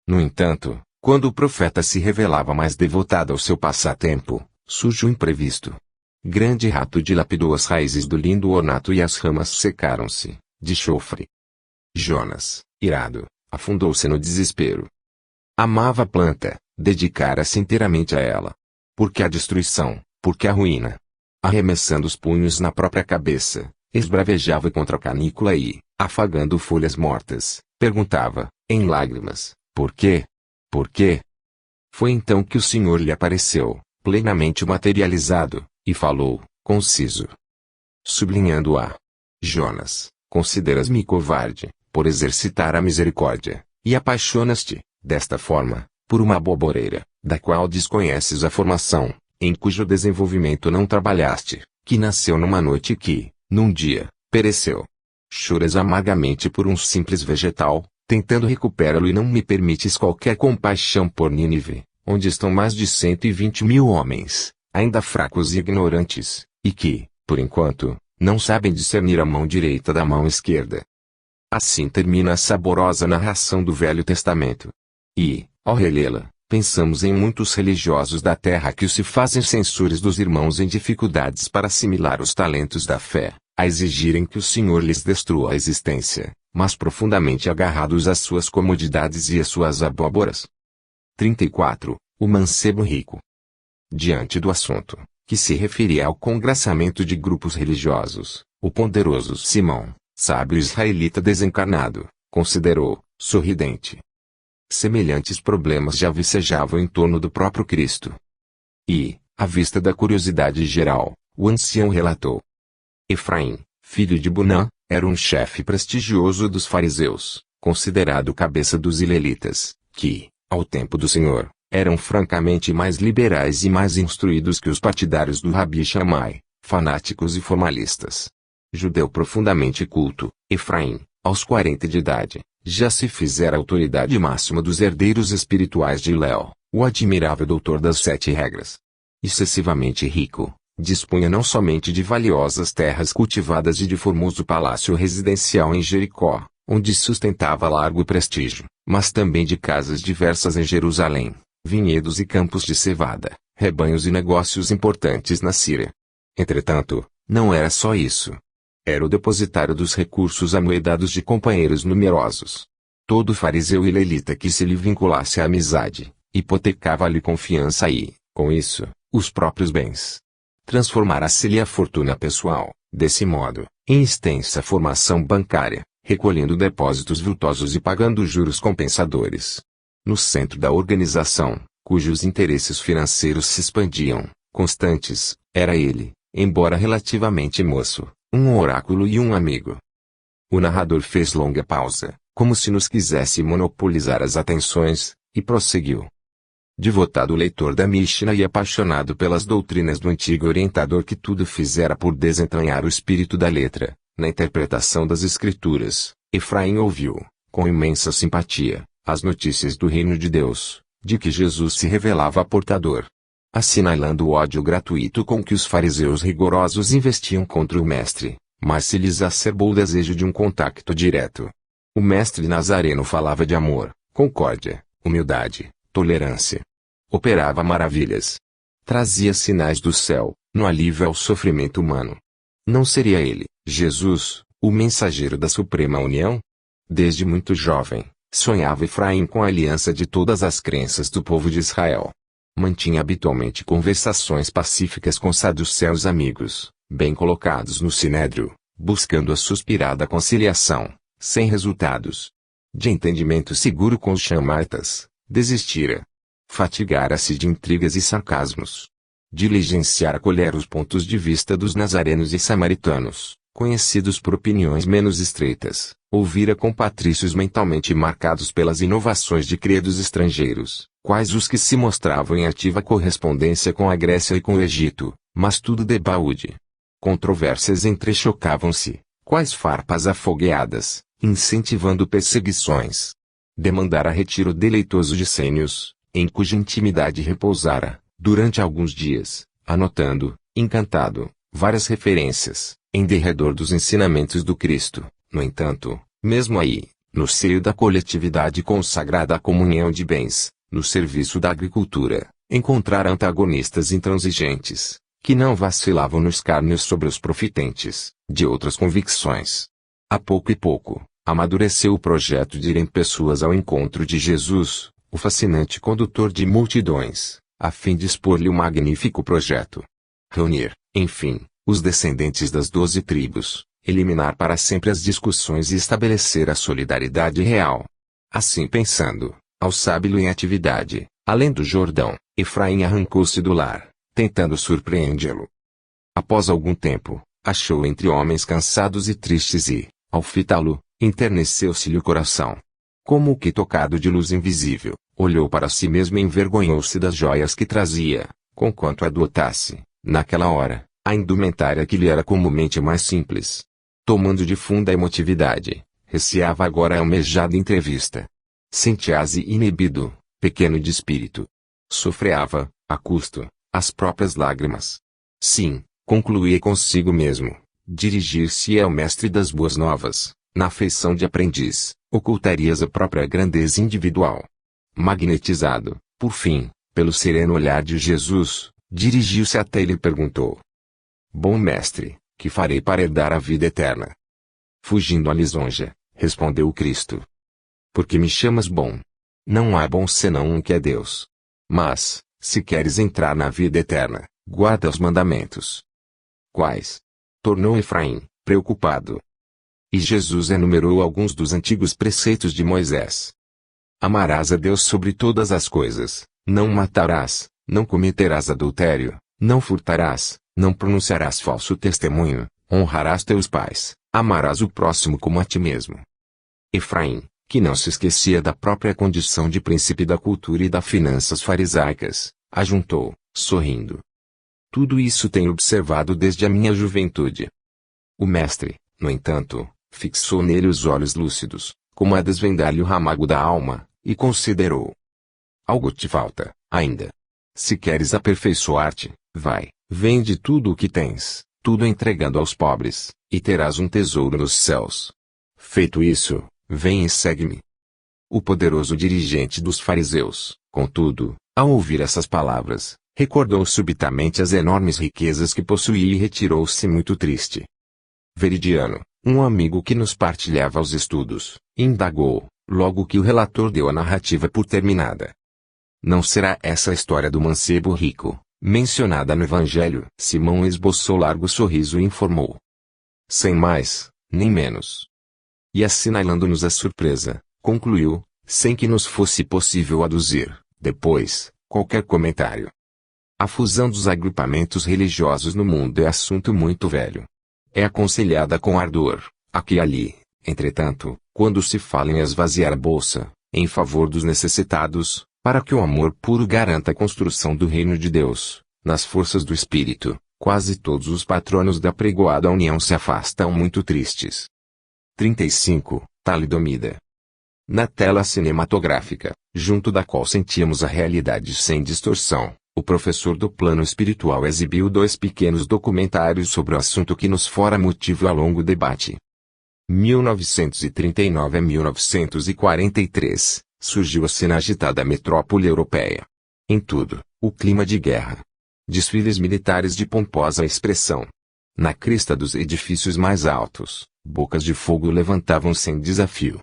No entanto, quando o profeta se revelava mais devotado ao seu passatempo, surgiu o imprevisto. Grande rato dilapidou as raízes do lindo ornato e as ramas secaram-se, de chofre. Jonas, irado, afundou-se no desespero. Amava a planta, dedicara-se inteiramente a ela. Por que a destruição, por que a ruína? Arremessando os punhos na própria cabeça, esbravejava contra a canícula e, afagando folhas mortas, perguntava, em lágrimas, por quê? Por quê? Foi então que o Senhor lhe apareceu, plenamente materializado, e falou, conciso. Sublinhando a Jonas, consideras-me covarde, por exercitar a misericórdia, e apaixonas-te, desta forma, por uma aboboreira, da qual desconheces a formação, em cujo desenvolvimento não trabalhaste, que nasceu numa noite e que, num dia, pereceu. Choras amargamente por um simples vegetal, tentando recuperá-lo e não me permites qualquer compaixão por Nínive, onde estão mais de 120.000 homens, ainda fracos e ignorantes, e que, por enquanto, não sabem discernir a mão direita da mão esquerda. Assim termina a saborosa narração do Velho Testamento. E, ao relê-la, pensamos em muitos religiosos da terra que se fazem censores dos irmãos em dificuldades para assimilar os talentos da fé, a exigirem que o Senhor lhes destrua a existência, mas profundamente agarrados às suas comodidades e às suas abóboras. 34. O mancebo rico. Diante do assunto, que se referia ao congraçamento de grupos religiosos, o ponderoso Simão, sábio israelita desencarnado, considerou, sorridente. Semelhantes problemas já vicejavam em torno do próprio Cristo. E, à vista da curiosidade geral, o ancião relatou. Efraim, filho de Bunã, era um chefe prestigioso dos fariseus, considerado cabeça dos ilelitas, que, ao tempo do Senhor, eram francamente mais liberais e mais instruídos que os partidários do Rabi Shammai, fanáticos e formalistas. Judeu profundamente culto, Efraim, aos 40 de idade, já se fizera a autoridade máxima dos herdeiros espirituais de Léo, o admirável doutor das 7 regras. Excessivamente rico, dispunha não somente de valiosas terras cultivadas e de formoso palácio residencial em Jericó, onde sustentava largo prestígio, mas também de casas diversas em Jerusalém, vinhedos e campos de cevada, rebanhos e negócios importantes na Síria. Entretanto, não era só isso. Era o depositário dos recursos amoedados de companheiros numerosos. Todo fariseu e lelita que se lhe vinculasse à amizade, hipotecava-lhe confiança e, com isso, os próprios bens. Transformara-se-lhe a fortuna pessoal, desse modo, em extensa formação bancária, recolhendo depósitos vultosos e pagando juros compensadores. No centro da organização, cujos interesses financeiros se expandiam, constantes, era ele, embora relativamente moço, um oráculo e um amigo. O narrador fez longa pausa, como se nos quisesse monopolizar as atenções, e prosseguiu. Devotado leitor da Mishnah e apaixonado pelas doutrinas do antigo orientador que tudo fizera por desentranhar o espírito da letra, na interpretação das Escrituras, Efraim ouviu, com imensa simpatia, as notícias do reino de Deus, de que Jesus se revelava portador. Assinalando o ódio gratuito com que os fariseus rigorosos investiam contra o mestre, mas se lhes acerbou o desejo de um contacto direto. O mestre nazareno falava de amor, concórdia, humildade, tolerância. Operava maravilhas. Trazia sinais do céu, no alívio ao sofrimento humano. Não seria ele, Jesus, o mensageiro da suprema união? Desde muito jovem, sonhava Efraim com a aliança de todas as crenças do povo de Israel. Mantinha habitualmente conversações pacíficas com saduceus amigos, bem colocados no sinédrio, buscando a suspirada conciliação, sem resultados. De entendimento seguro com os chamaitas, desistira. Fatigara-se de intrigas e sarcasmos. Diligenciara colher os pontos de vista dos nazarenos e samaritanos, conhecidos por opiniões menos estreitas, ouvira com patrícios mentalmente marcados pelas inovações de credos estrangeiros, quais os que se mostravam em ativa correspondência com a Grécia e com o Egito, mas tudo debaúde. Controvérsias entrechocavam-se, quais farpas afogueadas, incentivando perseguições. Demandara retiro deleitoso de Sênios, em cuja intimidade repousara, durante alguns dias, anotando, encantado, várias referências, em derredor dos ensinamentos do Cristo. No entanto, mesmo aí, no seio da coletividade consagrada à comunhão de bens, no serviço da agricultura, encontrara antagonistas intransigentes, que não vacilavam no escárnio sobre os profitentes, de outras convicções. A pouco e pouco, amadureceu o projeto de irem pessoas ao encontro de Jesus, o fascinante condutor de multidões, a fim de expor-lhe o magnífico projeto. Reunir, enfim, os descendentes das 12 tribos, eliminar para sempre as discussões e estabelecer a solidariedade real. Assim pensando, ao sábio em atividade, além do Jordão, Efraim arrancou-se do lar, tentando surpreendê-lo. Após algum tempo, achou entre homens cansados e tristes e, ao fitá-lo, enterneceu-se-lhe o coração. Como que tocado de luz invisível, olhou para si mesmo e envergonhou-se das joias que trazia, conquanto adotasse, naquela hora, a indumentária que lhe era comumente mais simples. Tomando de funda emotividade, receava agora a almejada entrevista. Sentia-se inibido, pequeno de espírito. Sofreava, a custo, as próprias lágrimas. Sim, concluía consigo mesmo, dirigir-se ao mestre das boas novas, na feição de aprendiz, ocultarias a própria grandeza individual. Magnetizado, por fim, pelo sereno olhar de Jesus, dirigiu-se até ele e perguntou: Bom mestre, que farei para herdar a vida eterna? Fugindo à lisonja, respondeu o Cristo: Porque me chamas bom? Não há bom senão um que é Deus. Mas, se queres entrar na vida eterna, guarda os mandamentos. Quais? Tornou Efraim, preocupado. E Jesus enumerou alguns dos antigos preceitos de Moisés. Amarás a Deus sobre todas as coisas, não matarás, não cometerás adultério, não furtarás, não pronunciarás falso testemunho, honrarás teus pais, amarás o próximo como a ti mesmo. Efraim, que não se esquecia da própria condição de príncipe da cultura e das finanças farisaicas, ajuntou, sorrindo: Tudo isso tenho observado desde a minha juventude. O mestre, no entanto, fixou nele os olhos lúcidos, como a desvendar-lhe o ramago da alma, e considerou: Algo te falta, ainda. Se queres aperfeiçoar-te, vai, vende tudo o que tens, tudo entregando aos pobres, e terás um tesouro nos céus. Feito isso, vem e segue-me. O poderoso dirigente dos fariseus, contudo, ao ouvir essas palavras, recordou subitamente as enormes riquezas que possuía e retirou-se muito triste. Veridiano, um amigo que nos partilhava os estudos, indagou, logo que o relator deu a narrativa por terminada: Não será essa a história do mancebo rico, mencionada no Evangelho? Simão esboçou largo sorriso e informou: Sem mais, nem menos. E assinalando-nos a surpresa, concluiu, sem que nos fosse possível aduzir, depois, qualquer comentário: A fusão dos agrupamentos religiosos no mundo é assunto muito velho. É aconselhada com ardor, aqui e ali, entretanto, quando se fala em esvaziar a bolsa, em favor dos necessitados, para que o amor puro garanta a construção do reino de Deus, nas forças do Espírito, quase todos os patronos da pregoada união se afastam muito tristes. 35. Talidomida. Na tela cinematográfica, junto da qual sentíamos a realidade sem distorção, o professor do plano espiritual exibiu 2 pequenos documentários sobre o assunto que nos fora motivo a longo debate. 1939 a 1943, surgiu a cena agitada metrópole europeia. Em tudo, o clima de guerra. Desfiles militares de pomposa expressão. Na crista dos edifícios mais altos, bocas de fogo levantavam-se em desafio.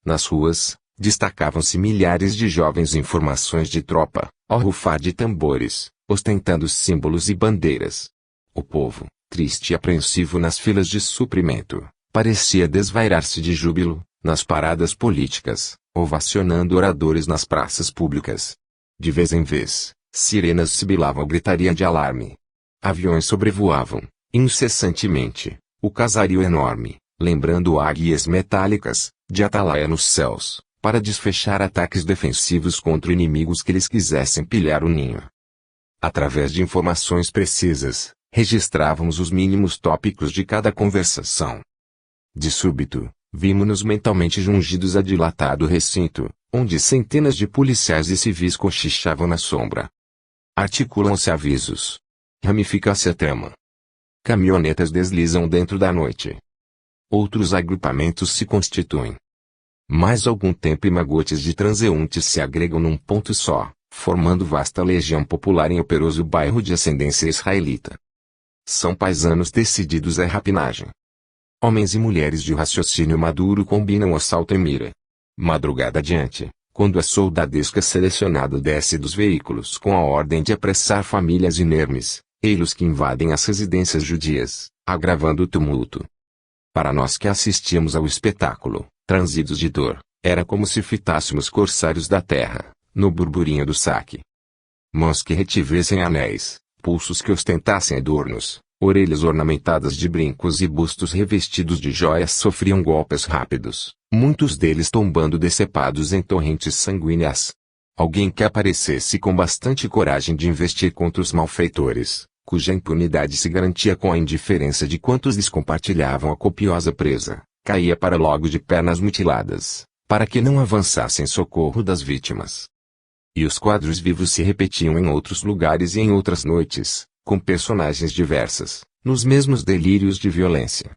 Nas ruas, destacavam-se milhares de jovens em formações de tropa, ao rufar de tambores, ostentando símbolos e bandeiras. O povo, triste e apreensivo nas filas de suprimento, parecia desvairar-se de júbilo, nas paradas políticas, ovacionando oradores nas praças públicas. De vez em vez, sirenas sibilavam gritaria de alarme. Aviões sobrevoavam, incessantemente, o casario enorme, lembrando águias metálicas, de atalaia nos céus, para desfechar ataques defensivos contra inimigos que lhes quisessem pilhar o ninho. Através de informações precisas, registrávamos os mínimos tópicos de cada conversação. De súbito, vimos-nos mentalmente jungidos a dilatado recinto, onde centenas de policiais e civis cochichavam na sombra. Articulam-se avisos. Ramifica-se a trama. Caminhonetas deslizam dentro da noite. Outros agrupamentos se constituem. Mais algum tempo e magotes de transeuntes se agregam num ponto só, formando vasta legião popular em operoso bairro de ascendência israelita. São paisanos decididos à rapinagem. Homens e mulheres de raciocínio maduro combinam assalto e mira. Madrugada adiante, quando a soldadesca selecionada desce dos veículos com a ordem de apressar famílias inermes, ei-los que invadem as residências judias, agravando o tumulto. Para nós que assistíamos ao espetáculo, transidos de dor, era como se fitássemos corsários da terra, no burburinho do saque. Mãos que retivessem anéis, pulsos que ostentassem adornos, orelhas ornamentadas de brincos e bustos revestidos de joias sofriam golpes rápidos, muitos deles tombando decepados em torrentes sanguíneas. Alguém que aparecesse com bastante coragem de investir contra os malfeitores, cuja impunidade se garantia com a indiferença de quantos lhes compartilhavam a copiosa presa, caía para logo de pernas mutiladas, para que não avançasse em socorro das vítimas. E os quadros vivos se repetiam em outros lugares e em outras noites, com personagens diversas, nos mesmos delírios de violência.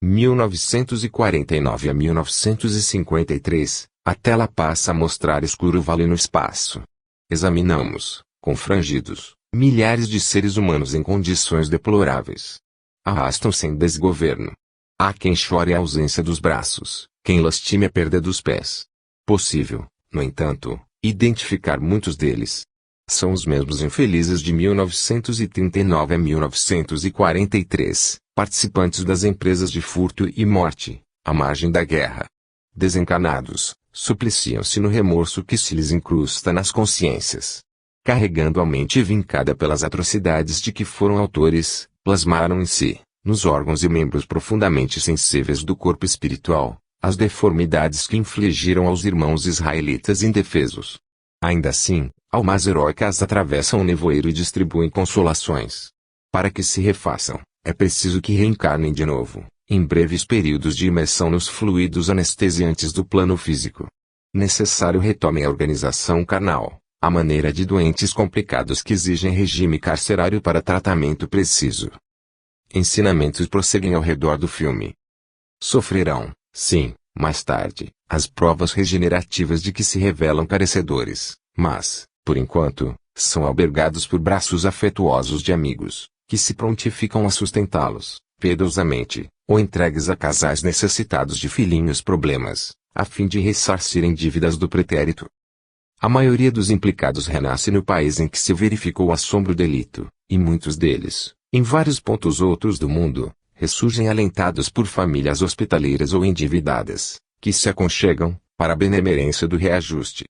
1949 a 1953, a tela passa a mostrar escuro vale no espaço. Examinamos, confrangidos, milhares de seres humanos em condições deploráveis. Arrastam-se em desgoverno. Há quem chore a ausência dos braços, quem lastime a perda dos pés. Possível, no entanto, identificar muitos deles. São os mesmos infelizes de 1939 a 1943, participantes das empresas de furto e morte, à margem da guerra. Desencanados, supliciam-se no remorso que se lhes incrusta nas consciências. Carregando a mente vincada pelas atrocidades de que foram autores, plasmaram em si, nos órgãos e membros profundamente sensíveis do corpo espiritual, as deformidades que infligiram aos irmãos israelitas indefesos. Ainda assim, almas heróicas atravessam o nevoeiro e distribuem consolações. Para que se refaçam, é preciso que reencarnem de novo, em breves períodos de imersão nos fluidos anestesiantes do plano físico. Necessário retomem a organização carnal, a maneira de doentes complicados que exigem regime carcerário para tratamento preciso. Ensinamentos prosseguem ao redor do filme. Sofrerão, sim, mais tarde, as provas regenerativas de que se revelam carecedores, mas, por enquanto, são albergados por braços afetuosos de amigos, que se prontificam a sustentá-los, piedosamente, ou entregues a casais necessitados de filhinhos problemas, a fim de ressarcirem dívidas do pretérito. A maioria dos implicados renasce no país em que se verificou o assombro delito, e muitos deles, em vários pontos outros do mundo, ressurgem alentados por famílias hospitaleiras ou endividadas, que se aconchegam, para a benemerência do reajuste.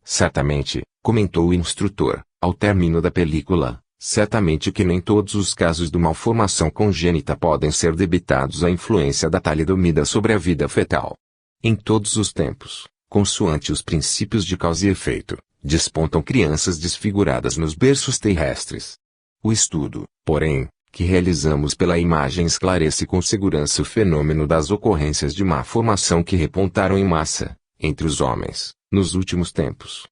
Certamente, comentou o instrutor, ao término da película, certamente que nem todos os casos de malformação congênita podem ser debitados à influência da talidomida sobre a vida fetal. Em todos os tempos, consoante os princípios de causa e efeito, despontam crianças desfiguradas nos berços terrestres. O estudo, porém, que realizamos pela imagem esclarece com segurança o fenômeno das ocorrências de má formação que repontaram em massa, entre os homens, nos últimos tempos.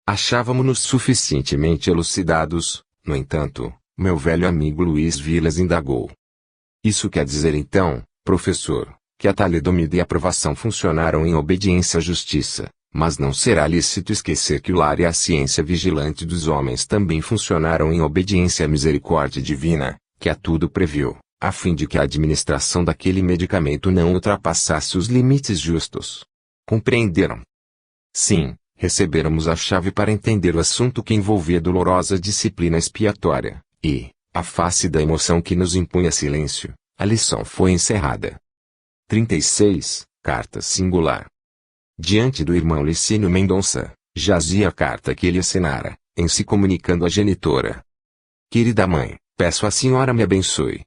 Achávamos-nos suficientemente elucidados, no entanto, meu velho amigo Luiz Vilas indagou. Isso quer dizer então, professor, que a talidomida e a aprovação funcionaram em obediência à justiça, mas não será lícito esquecer que o lar e a ciência vigilante dos homens também funcionaram em obediência à misericórdia divina, que a tudo previu, a fim de que a administração daquele medicamento não ultrapassasse os limites justos. Compreenderam? Sim, recebêramos a chave para entender o assunto que envolvia dolorosa disciplina expiatória, e, à face da emoção que nos impunha silêncio, a lição foi encerrada. 36, carta singular. Diante do irmão Licínio Mendonça, jazia a carta que ele assinara, em se comunicando à genitora. Querida mãe, peço à senhora me abençoe.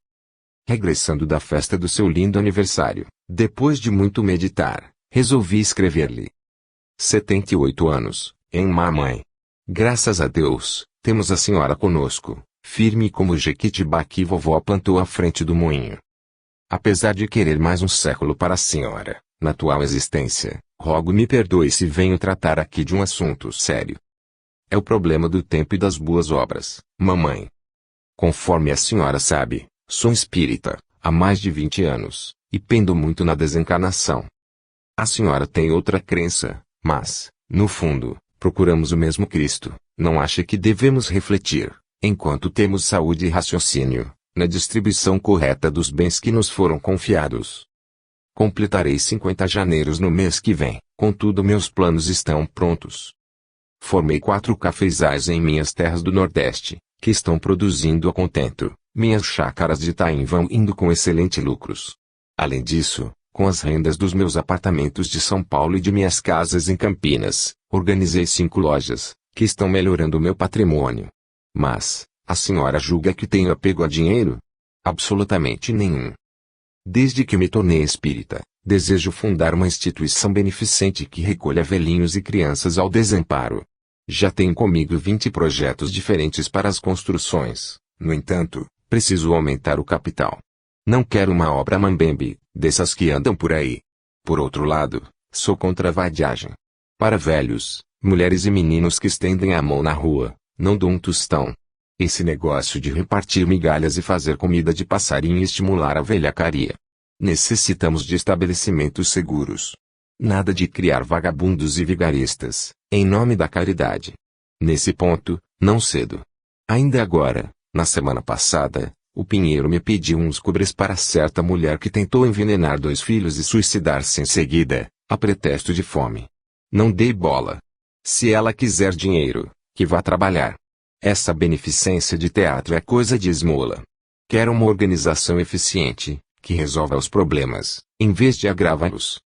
Regressando da festa do seu lindo aniversário, depois de muito meditar, resolvi escrever-lhe. 78 anos, em mamãe. Graças a Deus, temos a senhora conosco, firme como o jequitibá que vovó plantou à frente do moinho. Apesar de querer mais um século para a senhora, na atual existência, rogo-me perdoe se venho tratar aqui de um assunto sério. É o problema do tempo e das boas obras, mamãe. Conforme a senhora sabe, sou espírita, há mais de 20 anos, e pendo muito na desencarnação. A senhora tem outra crença, mas, no fundo, procuramos o mesmo Cristo. Não acha que devemos refletir, enquanto temos saúde e raciocínio, na distribuição correta dos bens que nos foram confiados? Completarei 50 janeiros no mês que vem, contudo meus planos estão prontos. Formei 4 cafezais em minhas terras do Nordeste, que estão produzindo a contento. Minhas chácaras de Itaim vão indo com excelentes lucros. Além disso, com as rendas dos meus apartamentos de São Paulo e de minhas casas em Campinas, organizei 5 lojas, que estão melhorando o meu patrimônio. Mas, a senhora julga que tenho apego a dinheiro? Absolutamente nenhum. Desde que me tornei espírita, desejo fundar uma instituição beneficente que recolha velhinhos e crianças ao desamparo. Já tenho comigo 20 projetos diferentes para as construções. No entanto, preciso aumentar o capital. Não quero uma obra mambembe, dessas que andam por aí. Por outro lado, sou contra a vadiagem. Para velhos, Mulheres e meninos que estendem a mão na rua, não dão um tostão. Esse negócio de repartir migalhas e fazer comida de passarinho e estimular a velhacaria. Necessitamos de estabelecimentos seguros. Nada de criar vagabundos e vigaristas, em nome da caridade. Nesse ponto, não cedo. Ainda agora, na semana passada, o Pinheiro me pediu uns cubres para certa mulher que tentou envenenar 2 filhos e suicidar-se em seguida, a pretexto de fome. Não dei bola. Se ela quiser dinheiro, que vá trabalhar. Essa beneficência de teatro é coisa de esmola. Quero uma organização eficiente, que resolva os problemas, em vez de agravá-los.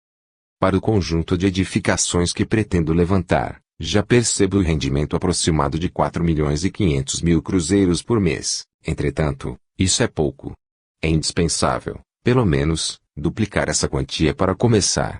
Para o conjunto de edificações que pretendo levantar, já percebo o rendimento aproximado de 4.500.000 cruzeiros por mês. Entretanto, isso é pouco. É indispensável, pelo menos, duplicar essa quantia para começar.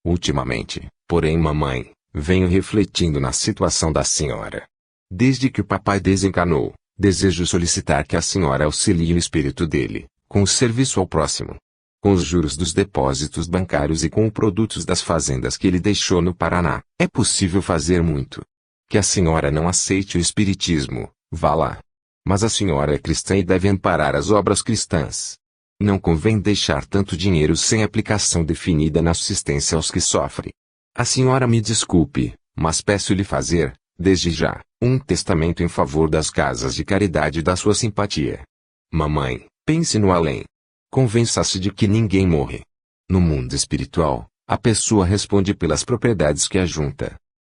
Ultimamente, porém, mamãe, venho refletindo na situação da senhora. Desde que o papai desencanou, desejo solicitar que a senhora auxilie o espírito dele, com o serviço ao próximo. Com os juros dos depósitos bancários e com os produtos das fazendas que ele deixou no Paraná, é possível fazer muito. Que a senhora não aceite o espiritismo, vá lá. Mas a senhora é cristã e deve amparar as obras cristãs. Não convém deixar tanto dinheiro sem aplicação definida na assistência aos que sofrem. A senhora me desculpe, mas peço-lhe fazer, desde já, um testamento em favor das casas de caridade da sua simpatia. Mamãe, pense no além. Convença-se de que ninguém morre. No mundo espiritual, a pessoa responde pelas propriedades que ajunta.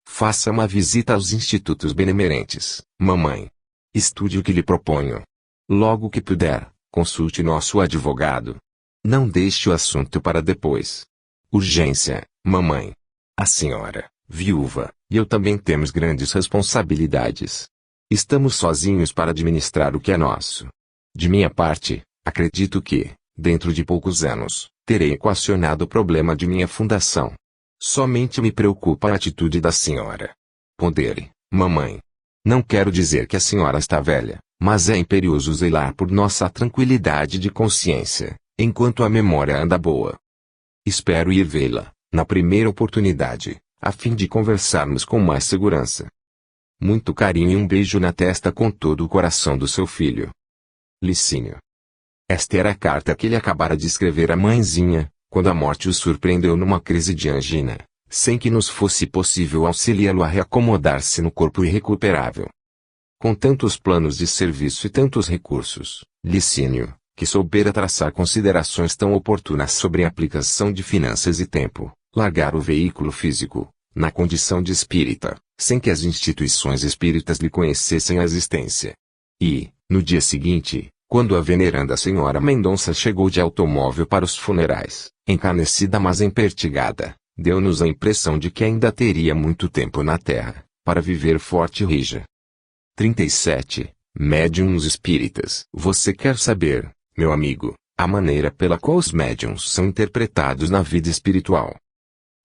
Faça uma visita aos institutos benemerentes, mamãe. Estude o que lhe proponho. Logo que puder, consulte nosso advogado. Não deixe o assunto para depois. Urgência, mamãe. A senhora, viúva, e eu também temos grandes responsabilidades. Estamos sozinhos para administrar o que é nosso. De minha parte, acredito que, dentro de poucos anos, terei equacionado o problema de minha fundação. Somente me preocupa a atitude da senhora. Pondere, mamãe. Não quero dizer que a senhora está velha, mas é imperioso zelar por nossa tranquilidade de consciência, enquanto a memória anda boa. Espero ir vê-la, na primeira oportunidade, a fim de conversarmos com mais segurança. Muito carinho e um beijo na testa com todo o coração do seu filho. Licínio. Esta era a carta que ele acabara de escrever à mãezinha, quando a morte o surpreendeu numa crise de angina, sem que nos fosse possível auxiliá-lo a reacomodar-se no corpo irrecuperável. Com tantos planos de serviço e tantos recursos, Licínio, que soubera traçar considerações tão oportunas sobre a aplicação de finanças e tempo, largar o veículo físico, na condição de espírita, sem que as instituições espíritas lhe conhecessem a existência. E, no dia seguinte, quando a veneranda senhora Mendonça chegou de automóvel para os funerais, encanecida mas empertigada, deu-nos a impressão de que ainda teria muito tempo na terra, para viver forte e rija. 37. Médiuns espíritas. Você quer saber, meu amigo, a maneira pela qual os médiuns são interpretados na vida espiritual?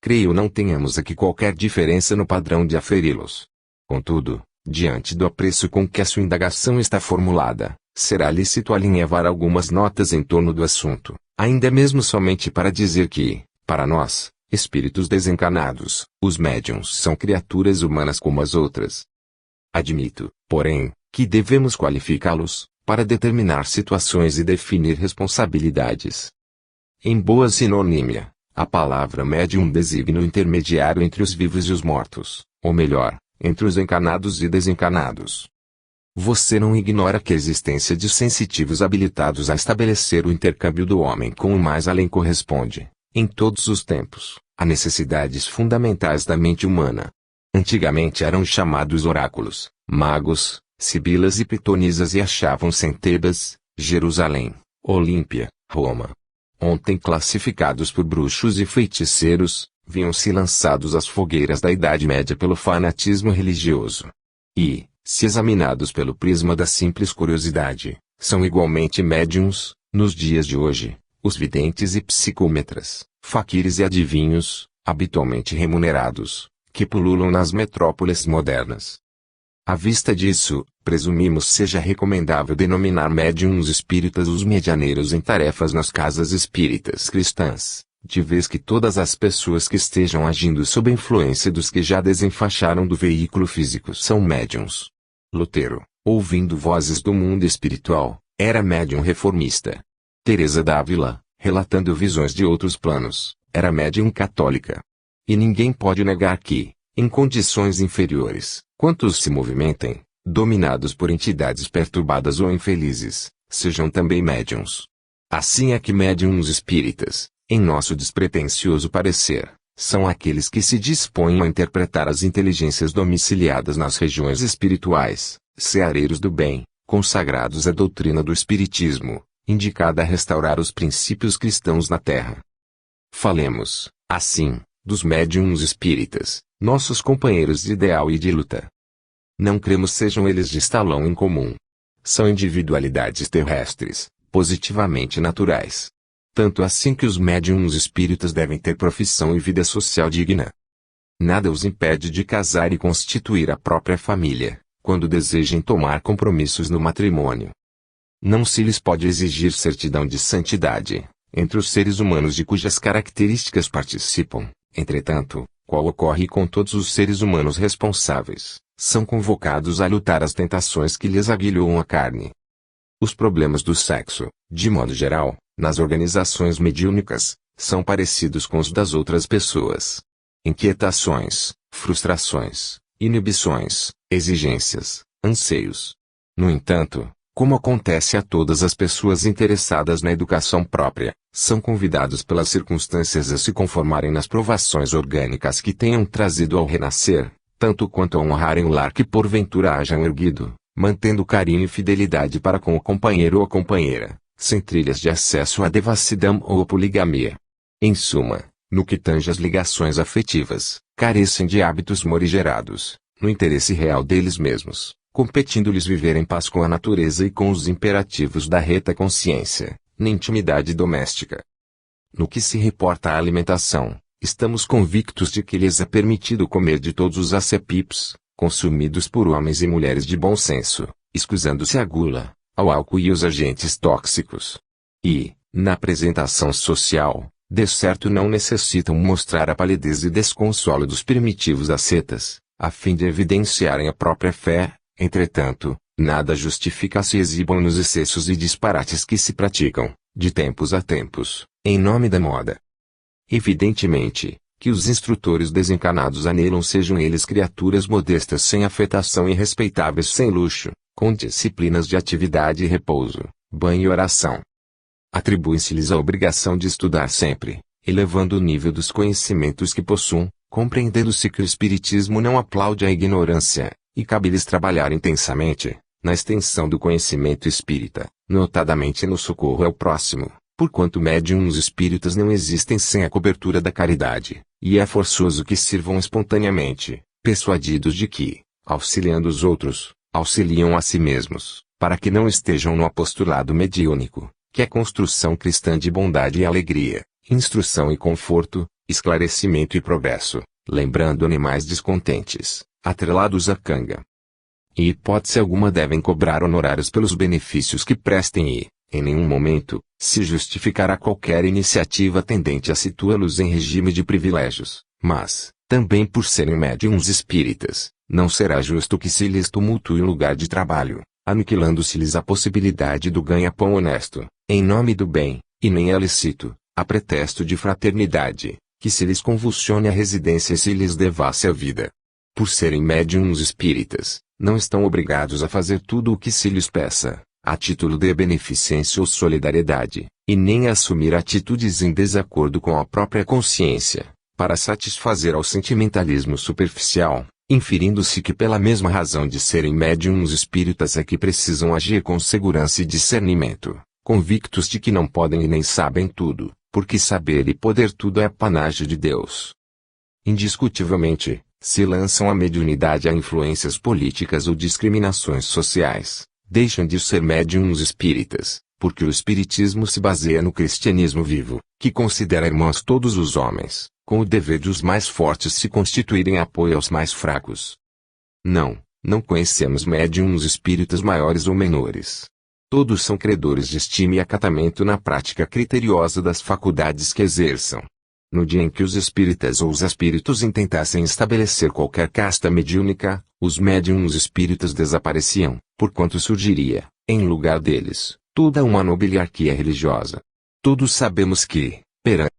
Creio não tenhamos aqui qualquer diferença no padrão de aferi-los. Contudo, diante do apreço com que a sua indagação está formulada, será lícito alinhavar algumas notas em torno do assunto, ainda mesmo somente para dizer que, para nós, espíritos desencanados, os médiuns são criaturas humanas como as outras. Admito, porém, que devemos qualificá-los, para determinar situações e definir responsabilidades. Em boa sinonímia, a palavra médium designa o intermediário entre os vivos e os mortos, ou melhor, entre os encanados e desencanados. Você não ignora que a existência de sensitivos habilitados a estabelecer o intercâmbio do homem com o mais além corresponde, em todos os tempos, a necessidades fundamentais da mente humana. Antigamente eram chamados oráculos, magos, sibilas e pitonisas e achavam-se em Tebas, Jerusalém, Olímpia, Roma. Ontem classificados por bruxos e feiticeiros, viam-se lançados às fogueiras da Idade Média pelo fanatismo religioso. E, se examinados pelo prisma da simples curiosidade, são igualmente médiuns, nos dias de hoje, os videntes e psicômetras, faquires e adivinhos, habitualmente remunerados, que pululam nas metrópoles modernas. À vista disso, presumimos seja recomendável denominar médiuns espíritas os medianeiros em tarefas nas casas espíritas cristãs, de vez que todas as pessoas que estejam agindo sob a influência dos que já desenfaixaram do veículo físico são médiuns. Lutero, ouvindo vozes do mundo espiritual, era médium reformista. Teresa d'Ávila, relatando visões de outros planos, era médium católica. E ninguém pode negar que, em condições inferiores, quantos se movimentem, dominados por entidades perturbadas ou infelizes, sejam também médiuns. Assim é que médiuns espíritas, em nosso despretensioso parecer, são aqueles que se dispõem a interpretar as inteligências domiciliadas nas regiões espirituais, seareiros do bem, consagrados à doutrina do espiritismo, indicada a restaurar os princípios cristãos na terra. Falemos, assim, dos médiuns espíritas, nossos companheiros de ideal e de luta. Não cremos sejam eles de estalão em comum. São individualidades terrestres, positivamente naturais. Tanto assim que os médiuns espíritas devem ter profissão e vida social digna. Nada os impede de casar e constituir a própria família, quando desejem tomar compromissos no matrimônio. Não se lhes pode exigir certidão de santidade, entre os seres humanos de cujas características participam, entretanto, qual ocorre com todos os seres humanos responsáveis, são convocados a lutar as tentações que lhes aguilhoam a carne. Os problemas do sexo, de modo geral, nas organizações mediúnicas, são parecidos com os das outras pessoas. Inquietações, frustrações, inibições, exigências, anseios. No entanto, como acontece a todas as pessoas interessadas na educação própria, são convidados pelas circunstâncias a se conformarem nas provações orgânicas que tenham trazido ao renascer, tanto quanto a honrarem o lar que porventura hajam erguido, mantendo carinho e fidelidade para com o companheiro ou a companheira, sem trilhas de acesso à devassidão ou à poligamia. Em suma, no que tange às ligações afetivas, carecem de hábitos morigerados, no interesse real deles mesmos, competindo-lhes viver em paz com a natureza e com os imperativos da reta consciência, na intimidade doméstica. No que se reporta à alimentação, estamos convictos de que lhes é permitido comer de todos os acepipes, consumidos por homens e mulheres de bom senso, escusando-se à gula, ao álcool e os agentes tóxicos. E, na apresentação social, de certo não necessitam mostrar a palidez e desconsolo dos primitivos ascetas, a fim de evidenciarem a própria fé. Entretanto, nada justifica se exibam nos excessos e disparates que se praticam, de tempos a tempos, em nome da moda. Evidentemente, que os instrutores desencarnados anelam sejam eles criaturas modestas sem afetação e respeitáveis sem luxo, com disciplinas de atividade e repouso, banho e oração. Atribui-se-lhes a obrigação de estudar sempre, elevando o nível dos conhecimentos que possuem, compreendendo-se que o Espiritismo não aplaude a ignorância, e cabe-lhes trabalhar intensamente, na extensão do conhecimento espírita, notadamente no socorro ao próximo, porquanto médiuns espíritas não existem sem a cobertura da caridade, e é forçoso que sirvam espontaneamente, persuadidos de que, auxiliando os outros, auxiliam a si mesmos, para que não estejam no apostolado mediúnico, que é construção cristã de bondade e alegria, instrução e conforto, esclarecimento e progresso, lembrando animais descontentes, atrelados à canga. Em hipótese alguma devem cobrar honorários pelos benefícios que prestem e, em nenhum momento, se justificará qualquer iniciativa tendente a situá-los em regime de privilégios, mas, também por serem médiuns espíritas, não será justo que se lhes tumultue o lugar de trabalho, aniquilando-se-lhes a possibilidade do ganha-pão honesto, em nome do bem, e nem é lícito, a pretexto de fraternidade, que se lhes convulsione a residência e se lhes devasse a vida. Por serem médiuns espíritas, não estão obrigados a fazer tudo o que se lhes peça, a título de beneficência ou solidariedade, e nem a assumir atitudes em desacordo com a própria consciência, para satisfazer ao sentimentalismo superficial, inferindo-se que pela mesma razão de serem médiuns espíritas é que precisam agir com segurança e discernimento, convictos de que não podem e nem sabem tudo, porque saber e poder tudo é apanágio de Deus. Indiscutivelmente, se lançam a mediunidade a influências políticas ou discriminações sociais, deixam de ser médiuns espíritas, porque o espiritismo se baseia no cristianismo vivo, que considera irmãos todos os homens, com o dever de os mais fortes se constituírem apoio aos mais fracos. Não conhecemos médiuns espíritas maiores ou menores. Todos são credores de estima e acatamento na prática criteriosa das faculdades que exerçam. No dia em que os espíritas ou os espíritos intentassem estabelecer qualquer casta mediúnica, os médiuns espíritas desapareciam, porquanto surgiria, em lugar deles, toda uma nobiliarquia religiosa. Todos sabemos que, perante